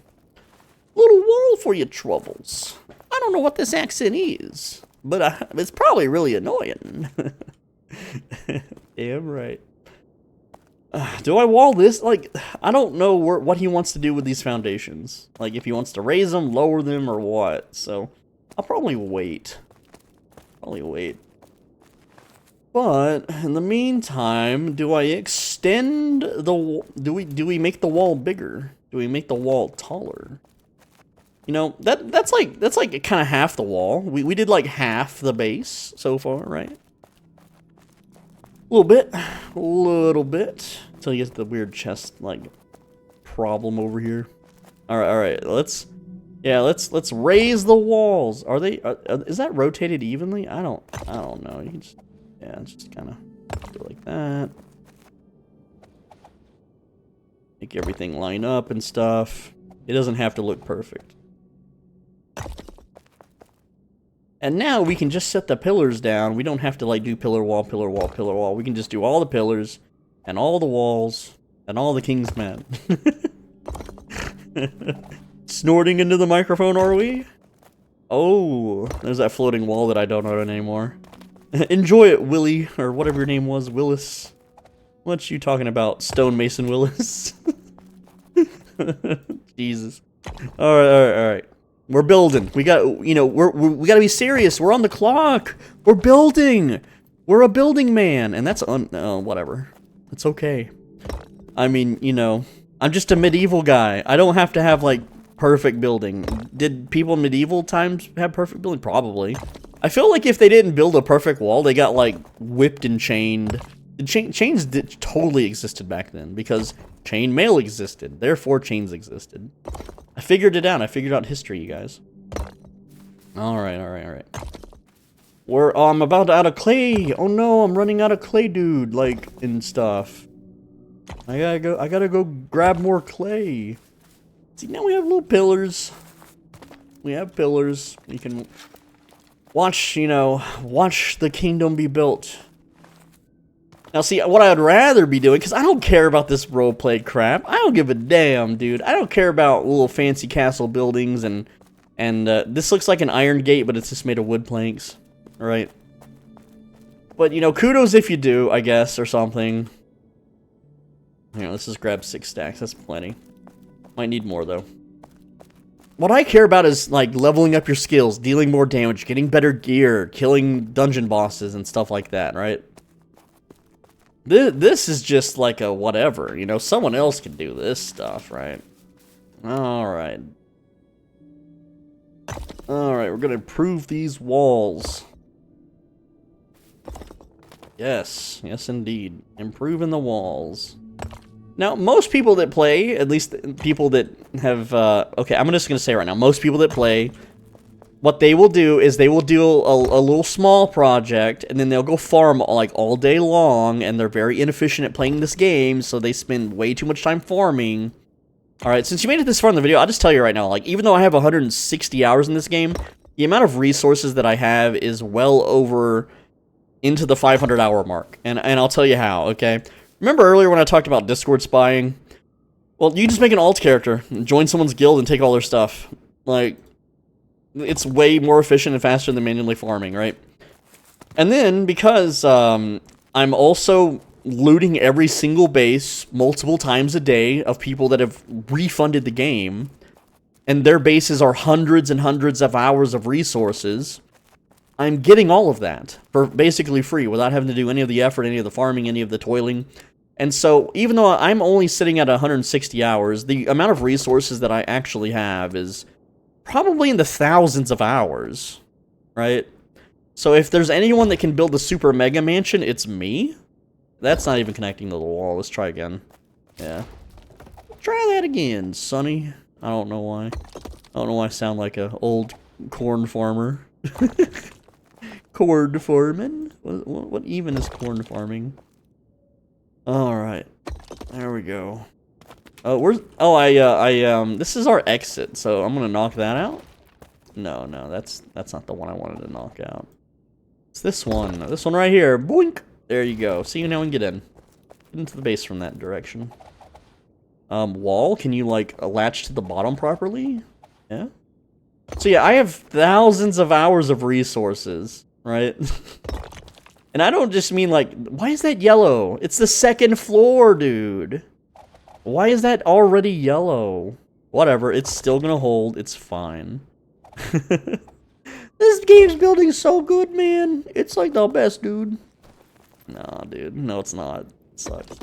Little wall for your troubles. I don't know what this accent is, but it's probably really annoying. Damn right. Do I wall this? Like, I don't know what he wants to do with these foundations. Like, if he wants to raise them, lower them, or what. So, I'll probably wait. But, in the meantime, do I extend the... Do we make the wall bigger? Do we make the wall taller? You know, that's like kind of half the wall. We did like half the base so far, right? A little bit. Until you get the weird chest, like, problem over here. Alright, let's raise the walls. Are they, is that rotated evenly? I don't know. You can just, yeah, just kind of do it like that. Make everything line up and stuff. It doesn't have to look perfect. And now we can just set the pillars down. We don't have to, like, do pillar wall, pillar wall, pillar wall. We can just do all the pillars and all the walls and all the king's men. Snorting into the microphone, are we? Oh, there's that floating wall that I don't own anymore. Enjoy it, Willie, or whatever your name was, Willis. What you talking about, Stonemason Willis? Jesus. Alright. We're building. We got, you know, we gotta be serious. We're on the clock. We're building. We're a building man. And that's, whatever. It's okay. I mean, you know, I'm just a medieval guy. I don't have to have, like, perfect building. Did people in medieval times have perfect building? Probably. I feel like if they didn't build a perfect wall, they got, like, whipped and chained. Chains totally existed back then, because chain mail existed. Therefore, chains existed. I figured it out. I figured out history, you guys. Alright. I'm about out of clay. Oh no, I'm running out of clay, dude. Like, and stuff. I gotta go grab more clay. See, now we have little pillars. We have pillars. We can watch, you know, watch the kingdom be built. Now, see, what I'd rather be doing, because I don't care about this roleplay crap. I don't give a damn, dude. I don't care about little fancy castle buildings, and this looks like an iron gate, but it's just made of wood planks, right? But, you know, kudos if you do, I guess, or something. You know, let's just grab 6 stacks. That's plenty. Might need more, though. What I care about is, like, leveling up your skills, dealing more damage, getting better gear, killing dungeon bosses, and stuff like that, right? This is just like a whatever, you know, someone else can do this stuff, right? Alright, we're gonna improve these walls. Yes indeed. Improving the walls. Now, most people that play, at least people that have, okay, I'm just gonna say right now, most people that play, what they will do is they will do a little small project, and then they'll go farm like all day long, and they're very inefficient at playing this game, so they spend way too much time farming. Alright, since you made it this far in the video, I'll just tell you right now, like, even though I have 160 hours in this game, the amount of resources that I have is well over into the 500 hour mark, and I'll tell you how, okay? Remember earlier when I talked about Discord spying? Well, you just make an alt character, join someone's guild, and take all their stuff. Like, it's way more efficient and faster than manually farming, right? And then, because I'm also looting every single base multiple times a day of people that have refunded the game, and their bases are hundreds and hundreds of hours of resources, I'm getting all of that for basically free without having to do any of the effort, any of the farming, any of the toiling. And so, even though I'm only sitting at 160 hours, the amount of resources that I actually have is probably in the thousands of hours, right? So if there's anyone that can build the super mega mansion, it's me. That's not even connecting to the wall. Let's try again. Yeah. Try that again, Sonny. I don't know why. I don't know why I sound like a old corn farmer. Corn farming? What even is corn farming? Alright. There we go. This is our exit, so I'm gonna knock that out. No, that's not the one I wanted to knock out. It's this one. This one right here. Boink! There you go. See, now we can get in. Get into the base from that direction. Wall, can you, like, latch to the bottom properly? Yeah? So yeah, I have thousands of hours of resources, right? And I don't just mean, like, why is that yellow? It's the second floor, dude. Why is that already yellow? Whatever, it's still gonna hold. It's fine. This game's building so good, man. It's like the best, dude. Nah, dude. No, it's not. It sucks.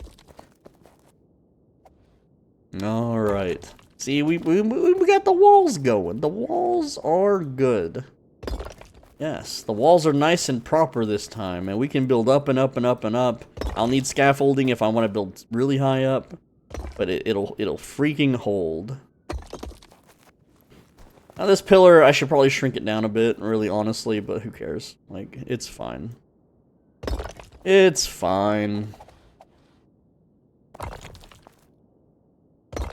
Alright. See, we got the walls going. The walls are good. Yes, the walls are nice and proper this time, and we can build up and up and up and up. I'll need scaffolding if I want to build really high up, but it'll freaking hold. Now this pillar, I should probably shrink it down a bit, really honestly, but who cares? Like, it's fine. It's fine.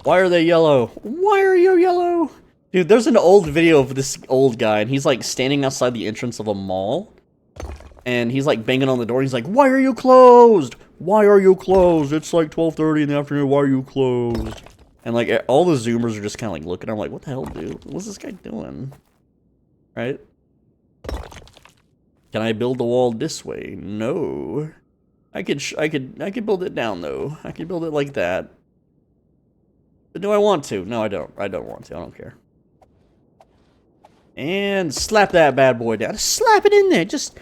Why are they yellow? Why are you yellow? Dude, there's an old video of this old guy, and he's like standing outside the entrance of a mall. And he's like banging on the door, and he's like, why are you closed? Why are you closed? It's like 12:30 in the afternoon, why are you closed? And like, all the Zoomers are just kind of like looking at him like, what the hell, dude? What's this guy doing? Right? Can I build the wall this way? No. I could build it down, though. I could build it like that. But do I want to? No, I don't. I don't want to. I don't care. And slap that bad boy down. Slap it in there. Just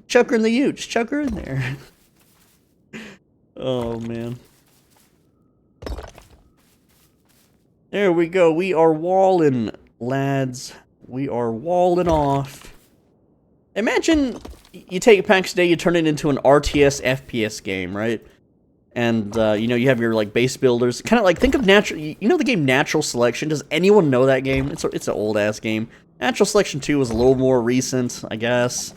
chuck her in the ute. Just chuck her in there. Oh, man. There we go. We are walling, lads. We are walling off. Imagine you take Pax Dei, you turn it into an RTS FPS game, right? And, you know, you have your, like, base builders. Kind of like, think of natural... You know the game Natural Selection? Does anyone know that game? It's an old-ass game. Natural Selection 2 was a little more recent, I guess.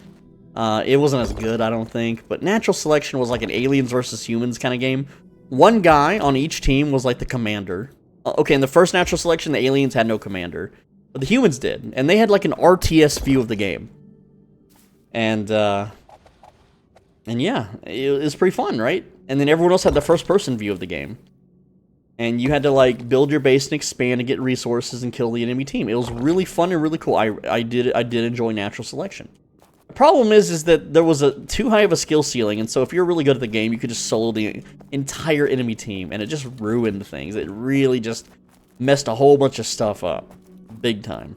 It wasn't as good, I don't think. But Natural Selection was like an aliens versus humans kind of game. One guy on each team was, like, the commander. Okay, in the first Natural Selection, the aliens had no commander. But the humans did. And they had, like, an RTS view of the game. And yeah, it was pretty fun, right? And then everyone else had the first-person view of the game. And you had to, like, build your base and expand and get resources and kill the enemy team. It was really fun and really cool. I did enjoy Natural Selection. The problem is that there was too high of a skill ceiling, and so if you're really good at the game, you could just solo the entire enemy team, and it just ruined things. It really just messed a whole bunch of stuff up. Big time.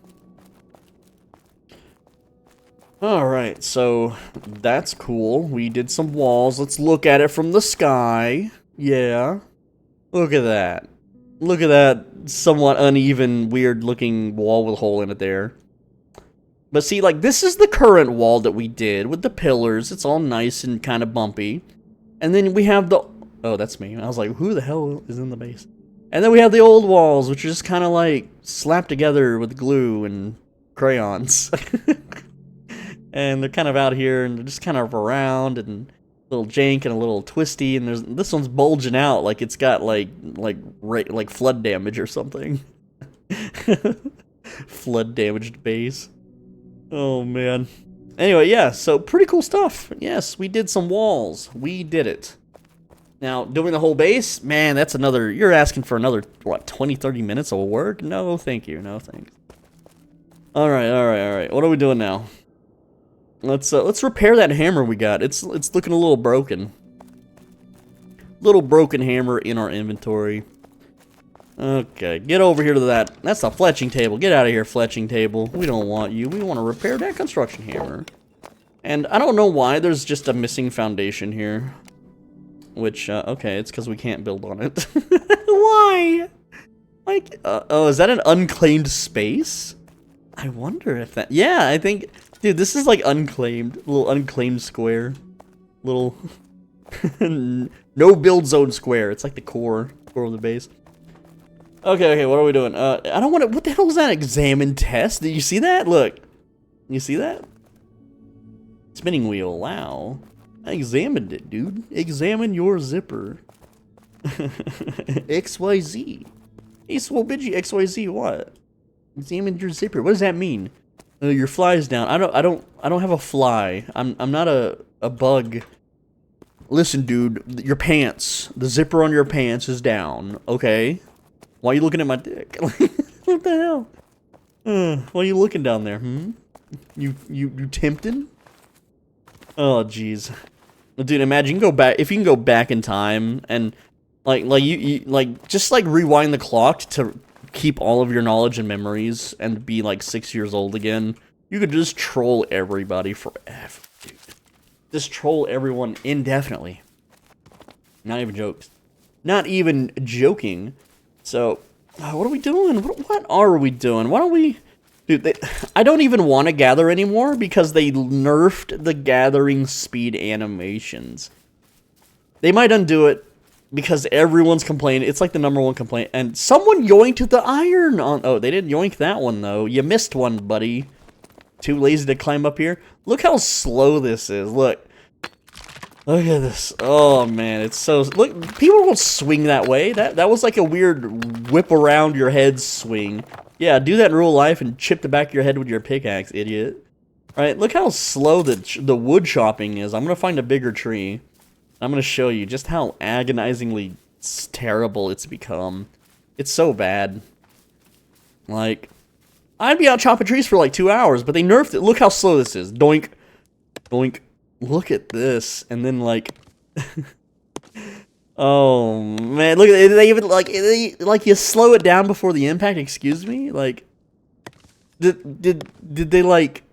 Alright, so that's cool. We did some walls. Let's look at it from the sky. Yeah. Look at that. Look at that somewhat uneven, weird-looking wall with a hole in it there. But see, like, this is the current wall that we did with the pillars. It's all nice and kind of bumpy. And then we have the... Oh, that's me. I was like, who the hell is in the base? And then we have the old walls, which are just kind of, like, slapped together with glue and crayons. And they're kind of out here, and they're just kind of around, and a little jank and a little twisty, and this one's bulging out like it's got like flood damage or something. Flood damaged base. Oh man. Anyway, yeah, so pretty cool stuff. Yes, we did some walls. We did it. Now, doing the whole base, man, that's another, you're asking for another, what, 20, 30 minutes of work? No, thank you. No, thanks. Alright. What are we doing now? Let's repair that hammer we got. It's looking a little broken. Little broken hammer in our inventory. Okay, get over here to that. That's a fletching table. Get out of here, fletching table. We don't want you. We want to repair that construction hammer. And I don't know why there's just a missing foundation here. Which, okay, it's because we can't build on it. Why? Like, oh, is that an unclaimed space? I wonder if that... Yeah, I think... Dude, this is like unclaimed. A little unclaimed square. Little... no build zone square. It's like the core of the base. Okay, what are we doing? I don't want to... What the hell is that? Examine test? Did you see that? Look. You see that? Spinning wheel. Wow. I examined it, dude. Examine your zipper. XYZ. Hey, Swobidgy, XYZ, what? Examine your zipper. What does that mean? Your fly's down. I don't have a fly. I'm not a bug. Listen, dude, your pants. The zipper on your pants is down. Okay. Why are you looking at my dick? What the hell? Why are you looking down there? You tempting? Oh, jeez. Dude, imagine you can go back. If you can go back in time and like just like rewind the clock to keep all of your knowledge and memories and be like 6 years old again, you could just troll everybody forever, dude. Just troll everyone indefinitely. Not even jokes. Not even joking. So, what are we doing? What are we doing? Why don't we... Dude, I don't even want to gather anymore because they nerfed the gathering speed animations. They might undo it because everyone's complaining. It's like the #1 complaint. And someone yoinked the iron on... Oh, they didn't yoink that one, though. You missed one, buddy. Too lazy to climb up here. Look how slow this is. Look. Look at this. Oh, man. It's so... Look, people won't swing that way. That was like a weird whip around your head swing. Yeah, do that in real life and chip the back of your head with your pickaxe, idiot. Alright, look how slow the wood chopping is. I'm going to find a bigger tree. I'm going to show you just how agonizingly terrible it's become. It's so bad. Like, I'd be out chopping trees for like 2 hours, but they nerfed it. Look how slow this is. Doink. Doink. Look at this. And then, like... Oh, man. Look at it. They even, like, you slow it down before the impact? Excuse me? Like, did they, like,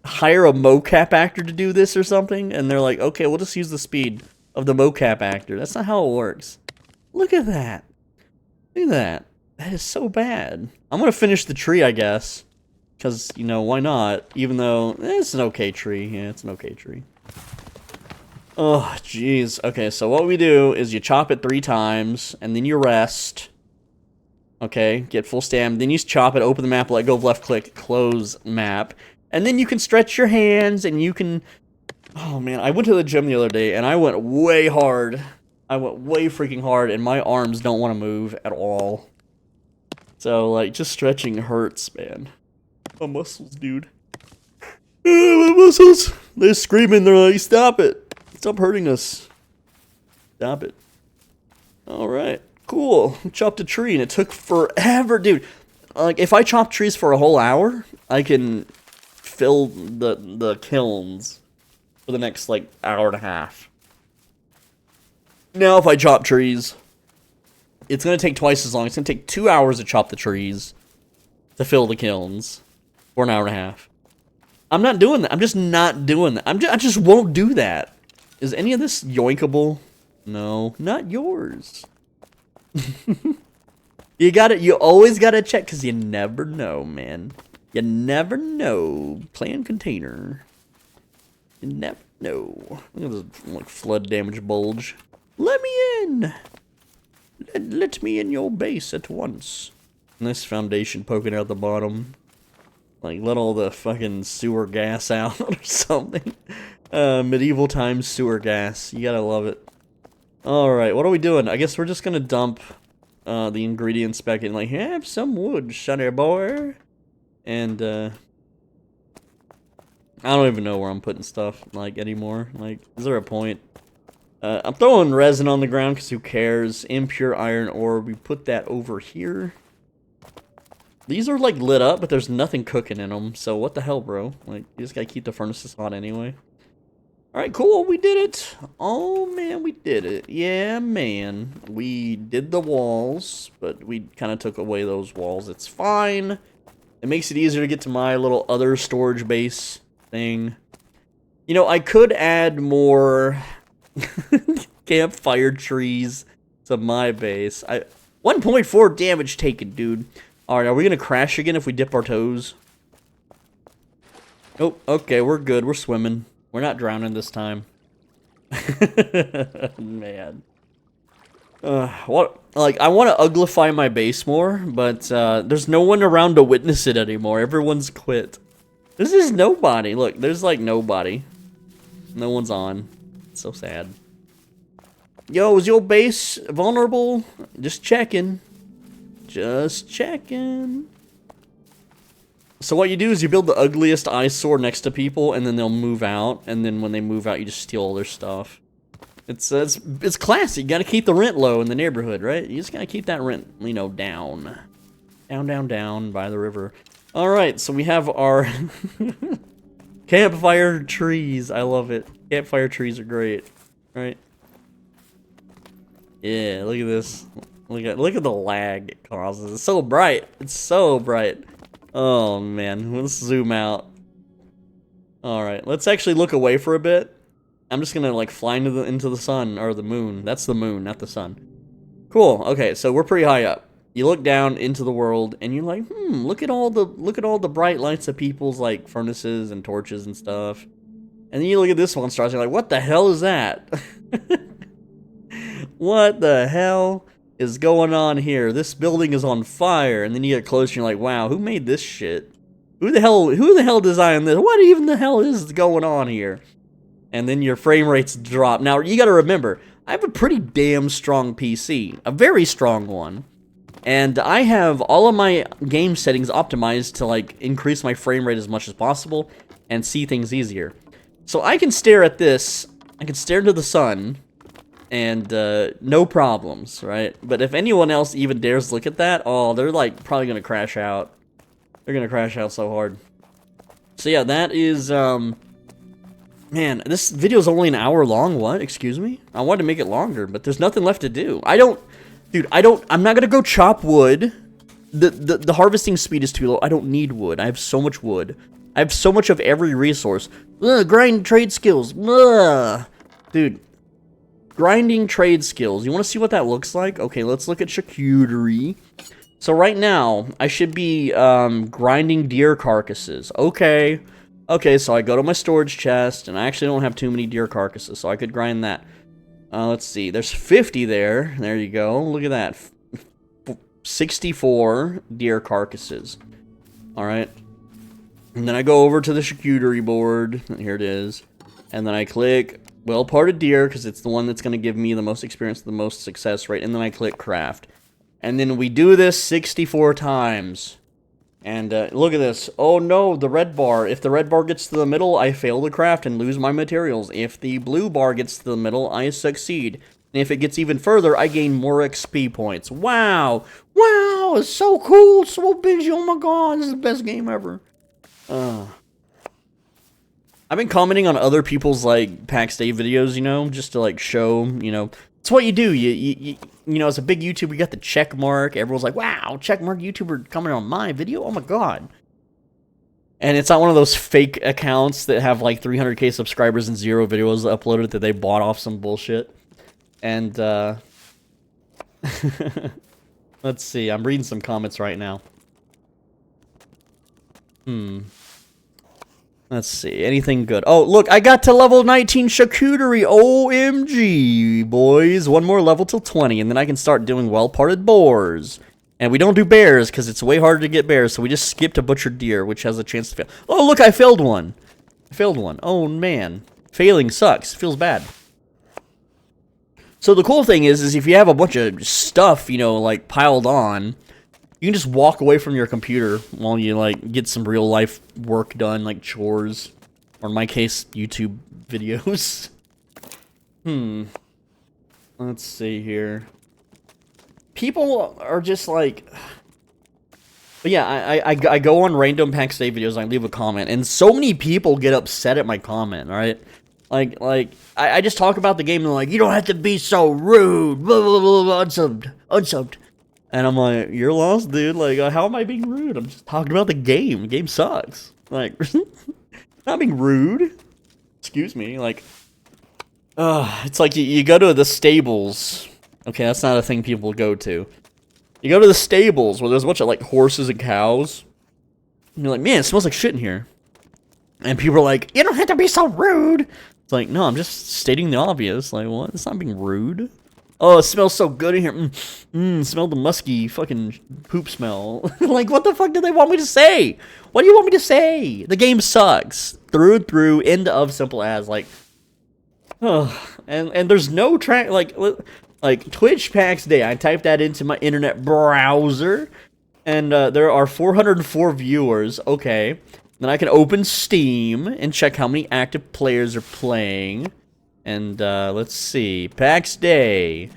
hire a mocap actor to do this or something? And they're like, okay, we'll just use the speed of the mocap actor. That's not how it works. Look at that. Look at that. That is so bad. I'm gonna finish the tree, I guess. Because, you know, why not? Even though, it's an okay tree. Yeah, it's an okay tree. Oh, jeez. Okay, so what we do is you chop it 3 times, and then you rest. Okay, get full stam. Then you chop it, open the map, let go of left click, close map. And then you can stretch your hands, and you can... Oh, man, I went to the gym the other day, and I went way hard. I went way freaking hard, and my arms don't want to move at all. So, like, just stretching hurts, man. My muscles, dude. My muscles! They're screaming, they're like, stop it! Stop hurting us. Stop it. Alright. Cool. Chopped a tree and it took forever. Dude, like, if I chop trees for a whole hour, I can fill the kilns for the next, like, hour and a half. Now, if I chop trees, it's going to take twice as long. It's going to take 2 hours to chop the trees to fill the kilns for an hour and a half. I'm not doing that. I'm just not doing that. I just won't do that. Is any of this yoinkable? No, not yours. You always gotta check, because you never know, man. You never know. Plan container. You never know. Look at this, like, flood damage bulge. Let me in! Let me in your base at once. Nice foundation poking out the bottom. Like, let all the fucking sewer gas out or something. Medieval times sewer gas. You gotta love it. Alright, what are we doing? I guess we're just gonna dump the ingredients back in. Like, have some wood, sonny boy. And, I don't even know where I'm putting stuff, like, anymore. Like, is there a point? I'm throwing resin on the ground, because who cares? Impure iron ore. We put that over here. These are, like, lit up, but there's nothing cooking in them. So, what the hell, bro? Like, you just gotta keep the furnaces hot anyway. Alright, cool, we did it. Oh, man, we did it. Yeah, man. We did the walls, but we kind of took away those walls. It's fine. It makes it easier to get to my little other storage base thing. You know, I could add more campfire trees to my base. 1.4 damage taken, dude. Alright, are we gonna crash again if we dip our toes? Oh, okay, we're good. We're swimming. We're not drowning this time. Man. What? Like, I want to uglify my base more, but there's no one around to witness it anymore. Everyone's quit. This is nobody. Look, there's like nobody. No one's on. It's so sad. Yo, is your base vulnerable? Just checking. Just checking. So what you do is you build the ugliest eyesore next to people, and then they'll move out. And then when they move out, you just steal all their stuff. It's classy. You gotta keep the rent low in the neighborhood, right? You just gotta keep that rent, you know, down. Down by the river. Alright, so we have our campfire trees. I love it. Campfire trees are great. Right? Yeah, look at this. Look at the lag it causes. It's so bright. It's so bright. Oh man, let's zoom out. Alright, let's actually look away for a bit. I'm just gonna like fly into the sun, or the moon. That's the moon, not the sun. Cool, okay, so we're pretty high up. You look down into the world and you're like, look at all the bright lights of people's like furnaces and torches and stuff. And then you look at this one star and you're like, what the hell is that? What the hell is going on here? This building is on fire. And then you get closer and you're like, wow, who made this shit? Who the hell designed this? What even the hell is going on here? And then your frame rates drop. Now, you gotta remember, I have a pretty damn strong PC. A very strong one. And I have all of my game settings optimized to, like, increase my frame rate as much as possible and see things easier. So I can stare at this, I can stare into the sun, and no problems, right? But if anyone else even dares look at that, oh, they're, like, probably gonna crash out. They're gonna crash out so hard. So yeah, that is, man, this video is only an hour long. What? Excuse me? I wanted to make it longer, but there's nothing left to do. I'm not gonna go chop wood. The harvesting speed is too low. I don't need wood. I have so much wood. I have so much of every resource. Grind trade skills. Dude, grinding trade skills. You want to see what that looks like? Okay, let's look at charcuterie. So right now, I should be grinding deer carcasses. Okay. Okay, so I go to my storage chest, and I actually don't have too many deer carcasses, so I could grind that. Let's see, there's 50 there. There you go. Look at that. 64 deer carcasses. Alright. And then I go over to the charcuterie board. Here it is. And then I click well-parted deer, because it's the one that's going to give me the most experience, the most success rate. And then I click craft. And then we do this 64 times. And look at this. Oh no, the red bar. If the red bar gets to the middle, I fail the craft and lose my materials. If the blue bar gets to the middle, I succeed. And if it gets even further, I gain more XP points. Wow. Wow, it's so cool. So busy. Oh my god, this is the best game ever. I've been commenting on other people's, like, Pax Dei videos, you know, just to, like, show, you know. It's what you do. You know, as a big YouTuber, you got the check mark. Everyone's like, wow, check mark YouTuber commenting on my video? Oh my god. And it's not one of those fake accounts that have like 300k subscribers and 0 videos uploaded that they bought off some bullshit. And, let's see. I'm reading some comments right now. Let's see, anything good? Oh, look, I got to level 19 charcuterie. OMG, boys. One more level till 20, and then I can start doing well-parted boars. And we don't do bears, because it's way harder to get bears, so we just skip to butchered deer, which has a chance to fail. Oh, look, I failed one. I failed one. Oh, man. Failing sucks. Feels bad. So the cool thing is if you have a bunch of stuff, you know, like, piled on, you can just walk away from your computer while you, like, get some real-life work done, like chores. Or in my case, YouTube videos. Let's see here. People are just, like... But yeah, I go on random Pax Dei videos and I leave a comment. And so many people get upset at my comment, right? Like, I just talk about the game and they're like, you don't have to be so rude. Blah, blah, blah, blah, unsubbed. Unsubbed. And I'm like, you're lost, dude. Like, how am I being rude? I'm just talking about the game. The game sucks. Like, not being rude. Excuse me. Like, it's like you go to the stables. Okay, that's not a thing people go to. You go to the stables where there's a bunch of, like, horses and cows. And you're like, man, it smells like shit in here. And people are like, you don't have to be so rude. It's like, no, I'm just stating the obvious. Like, what? It's not being rude. Oh, it smells so good in here. Smell the musky fucking poop smell. Like, what the fuck do they want me to say? What do you want me to say? The game sucks. Through and through, end of, simple as. Like, oh. And there's no track, like Twitch Pax Day. I typed that into my internet browser. And there are 404 viewers. Okay. Then I can open Steam and check how many active players are playing. And let's see, PAX Day,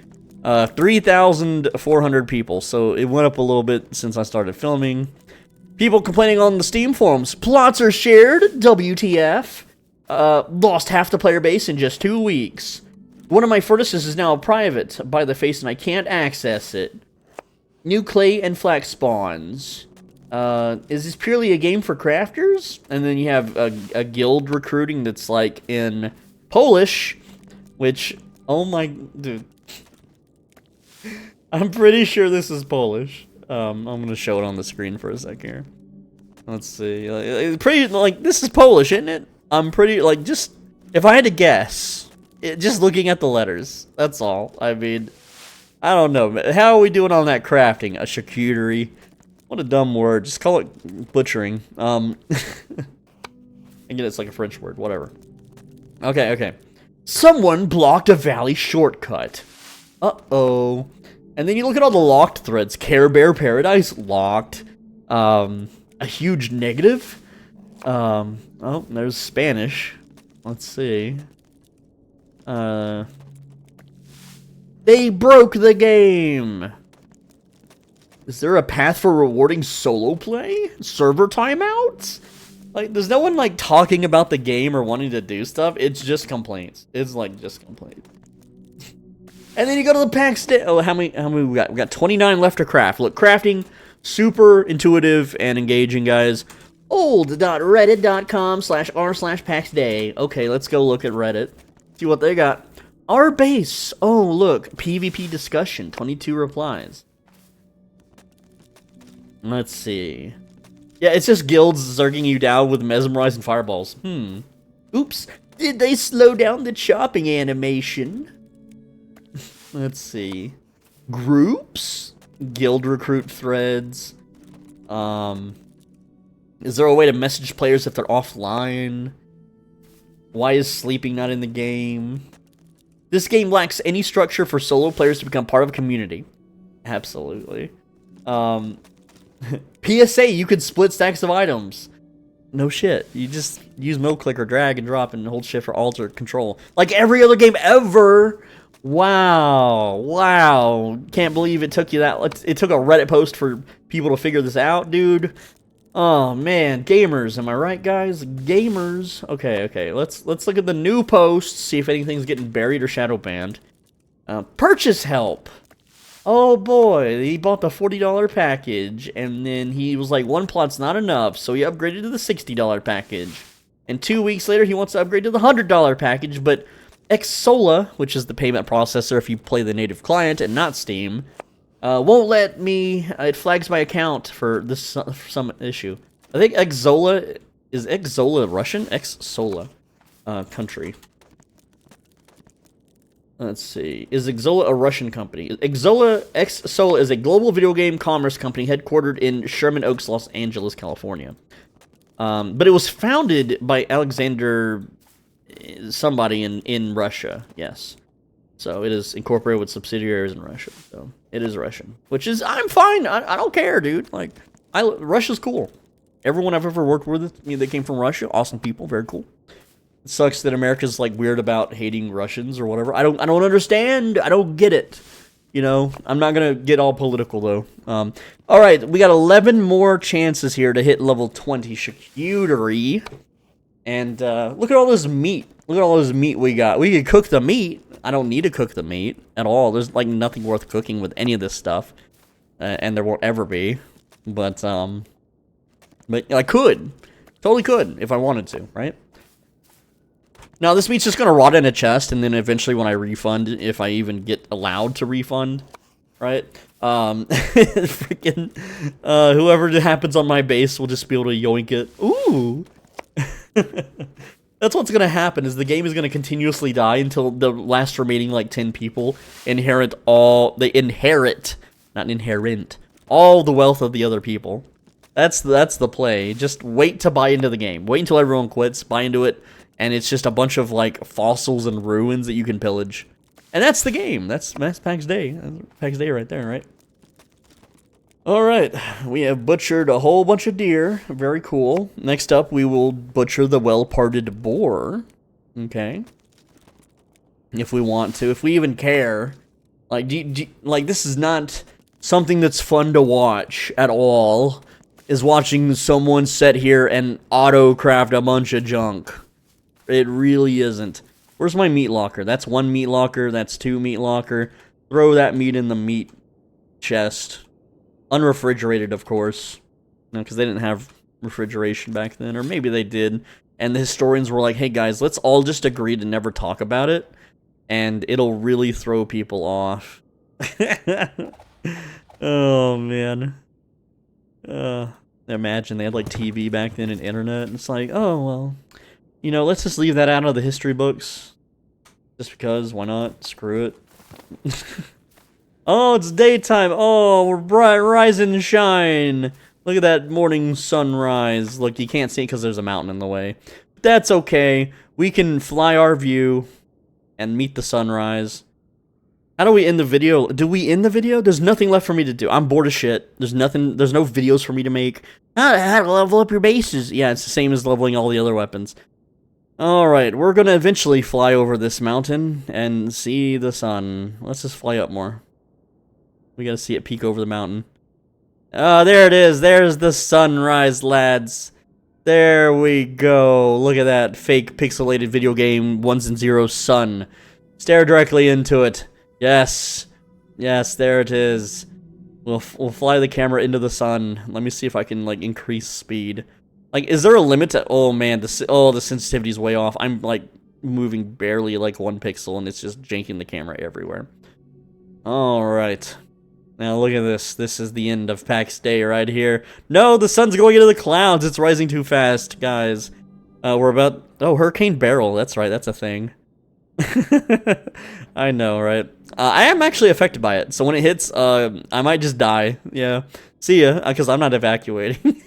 3,400 people, so it went up a little bit since I started filming. People complaining on the Steam forums, plots are shared, WTF, lost half the player base in just 2 weeks. One of my furnaces is now private by the face and I can't access it. New clay and flax spawns. Is this purely a game for crafters? And then you have a guild recruiting that's like in Polish, which, oh my, dude. I'm pretty sure this is Polish. I'm gonna show it on the screen for a sec here. Let's see. This is Polish, isn't it? I'm pretty, just, if I had to guess, just looking at the letters, that's all. I mean, I don't know. How are we doing on that crafting? A charcuterie? What a dumb word. Just call it butchering. Again, it's like a French word, whatever. Okay. Someone blocked a valley shortcut. Uh-oh. And then you look at all the locked threads. Care Bear Paradise, locked. A huge negative. Oh, there's Spanish. Let's see. They broke the game. Is there a path for rewarding solo play? Server timeouts? Like, there's no one, talking about the game or wanting to do stuff. It's just complaints. It's, just complaints. And then you go to the Pax Dei. Oh, how many we got? We got 29 left to craft. Look, crafting, super intuitive and engaging, guys. old.reddit.com/r/Pax Dei. Okay, let's go look at Reddit. See what they got. Our base. Oh, look. PvP discussion. 22 replies. Let's see. Yeah, it's just guilds zerging you down with mesmerizing fireballs. Oops. Did they slow down the chopping animation? Let's see. Groups? Guild recruit threads. Is there a way to message players if they're offline? Why is sleeping not in the game? This game lacks any structure for solo players to become part of a community. Absolutely. PSA, you could split stacks of items. No shit. You just use middle click or drag and drop and hold shift or alt or control. Like every other game ever. Wow. Can't believe it took you that. It took a Reddit post for people to figure this out, dude. Oh man, gamers, am I right, guys? Gamers. Okay. Let's look at the new posts, see if anything's getting buried or shadow banned. Purchase help. Oh boy, he bought the $40 package, and then he was like, one plot's not enough, so he upgraded to the $60 package. And 2 weeks later, he wants to upgrade to the $100 package, but Xsola, which is the payment processor if you play the native client and not Steam, won't let me. It flags my account for this some issue. I think Xsola is Xsola Russian? Xsola country. Let's see. Is Xsola a Russian company? Xsola is a global video game commerce company headquartered in Sherman Oaks, Los Angeles, California. But it was founded by Alexander somebody in Russia. Yes. So it is incorporated with subsidiaries in Russia. So it is Russian, which is, I'm fine. I don't care, dude. Russia's cool. Everyone I've ever worked with, they came from Russia. Awesome people, very cool. It sucks that America's weird about hating Russians or whatever. I don't understand. I don't get it. I'm not gonna get all political though. All right, we got 11 more chances here to hit level 20 charcuterie. And look at all this meat. Look at all this meat we got. We could cook the meat. I don't need to cook the meat at all. There's nothing worth cooking with any of this stuff, and there won't ever be. But I could, totally could if I wanted to, right? Now this meat's just gonna rot in a chest, and then eventually when I refund, if I even get allowed to refund, right? Freaking, whoever happens on my base will just be able to yoink it. Ooh! That's what's gonna happen, is the game is gonna continuously die until the last remaining, like, 10 people inherit all all the wealth of the other people. That's the play. Just wait to buy into the game. Wait until everyone quits, buy into it, and it's just a bunch of, like, fossils and ruins that you can pillage. And that's the game. That's Pax Dei. That's Pax Dei right there, right? Alright, we have butchered a whole bunch of deer. Very cool. Next up, we will butcher the well-parted boar. Okay. If we want to. If we even care. Like, like, this is not something that's fun to watch at all. Is watching someone sit here and auto-craft a bunch of junk. It really isn't. Where's my meat locker? That's 1 meat locker. That's 2 meat locker. Throw that meat in the meat chest. Unrefrigerated, of course. Because they didn't have refrigeration back then. Or maybe they did. And the historians were like, hey guys, let's all just agree to never talk about it. And it'll really throw people off. Oh, man. Imagine they had, like, TV back then and internet. And it's like, oh, well, you know, let's just leave that out of the history books. Just because, why not? Screw it. Oh, it's daytime. Oh, we're bright, rise and shine. Look at that morning sunrise. Look, you can't see it because there's a mountain in the way. But that's okay. We can fly our view and meet the sunrise. How do we end the video? Do we end the video? There's nothing left for me to do. I'm bored as shit. There's no videos for me to make. How to level up your bases. Yeah, it's the same as leveling all the other weapons. Alright, we're gonna eventually fly over this mountain and see the sun. Let's just fly up more. We gotta see it peek over the mountain. Oh, there it is. There's the sunrise, lads. There we go. Look at that fake pixelated video game 1s and 0s sun. Stare directly into it. Yes. Yes, there it is. We'll fly the camera into the sun. Let me see if I can, like, increase speed. Like, is there a limit to... Oh, man. The sensitivity is way off. I'm, like, moving barely, like, 1 pixel, and it's just janking the camera everywhere. Alright. Now, look at this. This is the end of Pax Dei right here. No, the sun's going into the clouds. It's rising too fast, guys. We're about... Oh, Hurricane Barrel. That's right. That's a thing. I know, right? I am actually affected by it. So when it hits, I might just die. Yeah. See ya, because I'm not evacuating.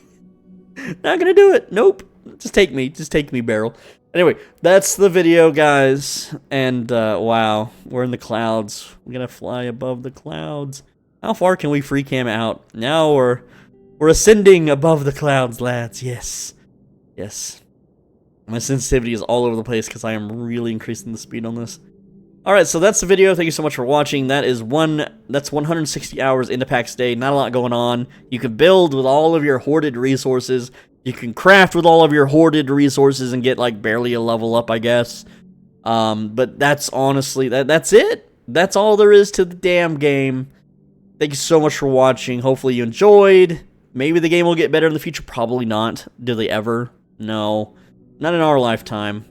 Not gonna do it. Nope. Just take me. Just take me, Barrel. Anyway, that's the video, guys. And, wow. We're in the clouds. We're gonna fly above the clouds. How far can we free cam out? Now we're ascending above the clouds, lads. Yes. Yes. My sensitivity is all over the place because I am really increasing the speed on this. Alright, so that's the video. Thank you so much for watching. That's 160 hours into Pax Dei. Not a lot going on. You can build with all of your hoarded resources. You can craft with all of your hoarded resources and get, like, barely a level up, I guess. But that's honestly, that's it. That's all there is to the damn game. Thank you so much for watching. Hopefully you enjoyed. Maybe the game will get better in the future. Probably not. Do they ever? No. Not in our lifetime.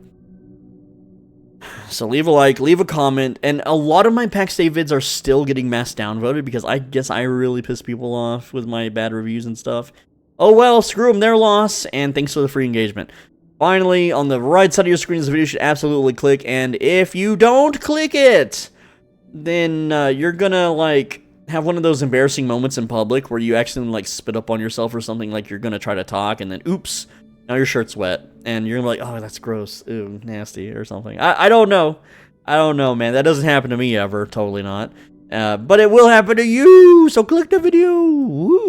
So leave a like, leave a comment, and a lot of my Pax Dei vids are still getting mass downvoted because I guess I really piss people off with my bad reviews and stuff. Oh well, screw them, their loss, and thanks for the free engagement. Finally, on the right side of your screen, this video should absolutely click, and if you don't click it, then you're gonna, like, have one of those embarrassing moments in public where you accidentally, like, spit up on yourself or something, like you're gonna try to talk, and then, oops, now your shirt's wet, and you're gonna be like, oh, that's gross, ooh, nasty, or something. I don't know. I don't know, man. That doesn't happen to me ever. Totally not. But it will happen to you, so click the video. Woo!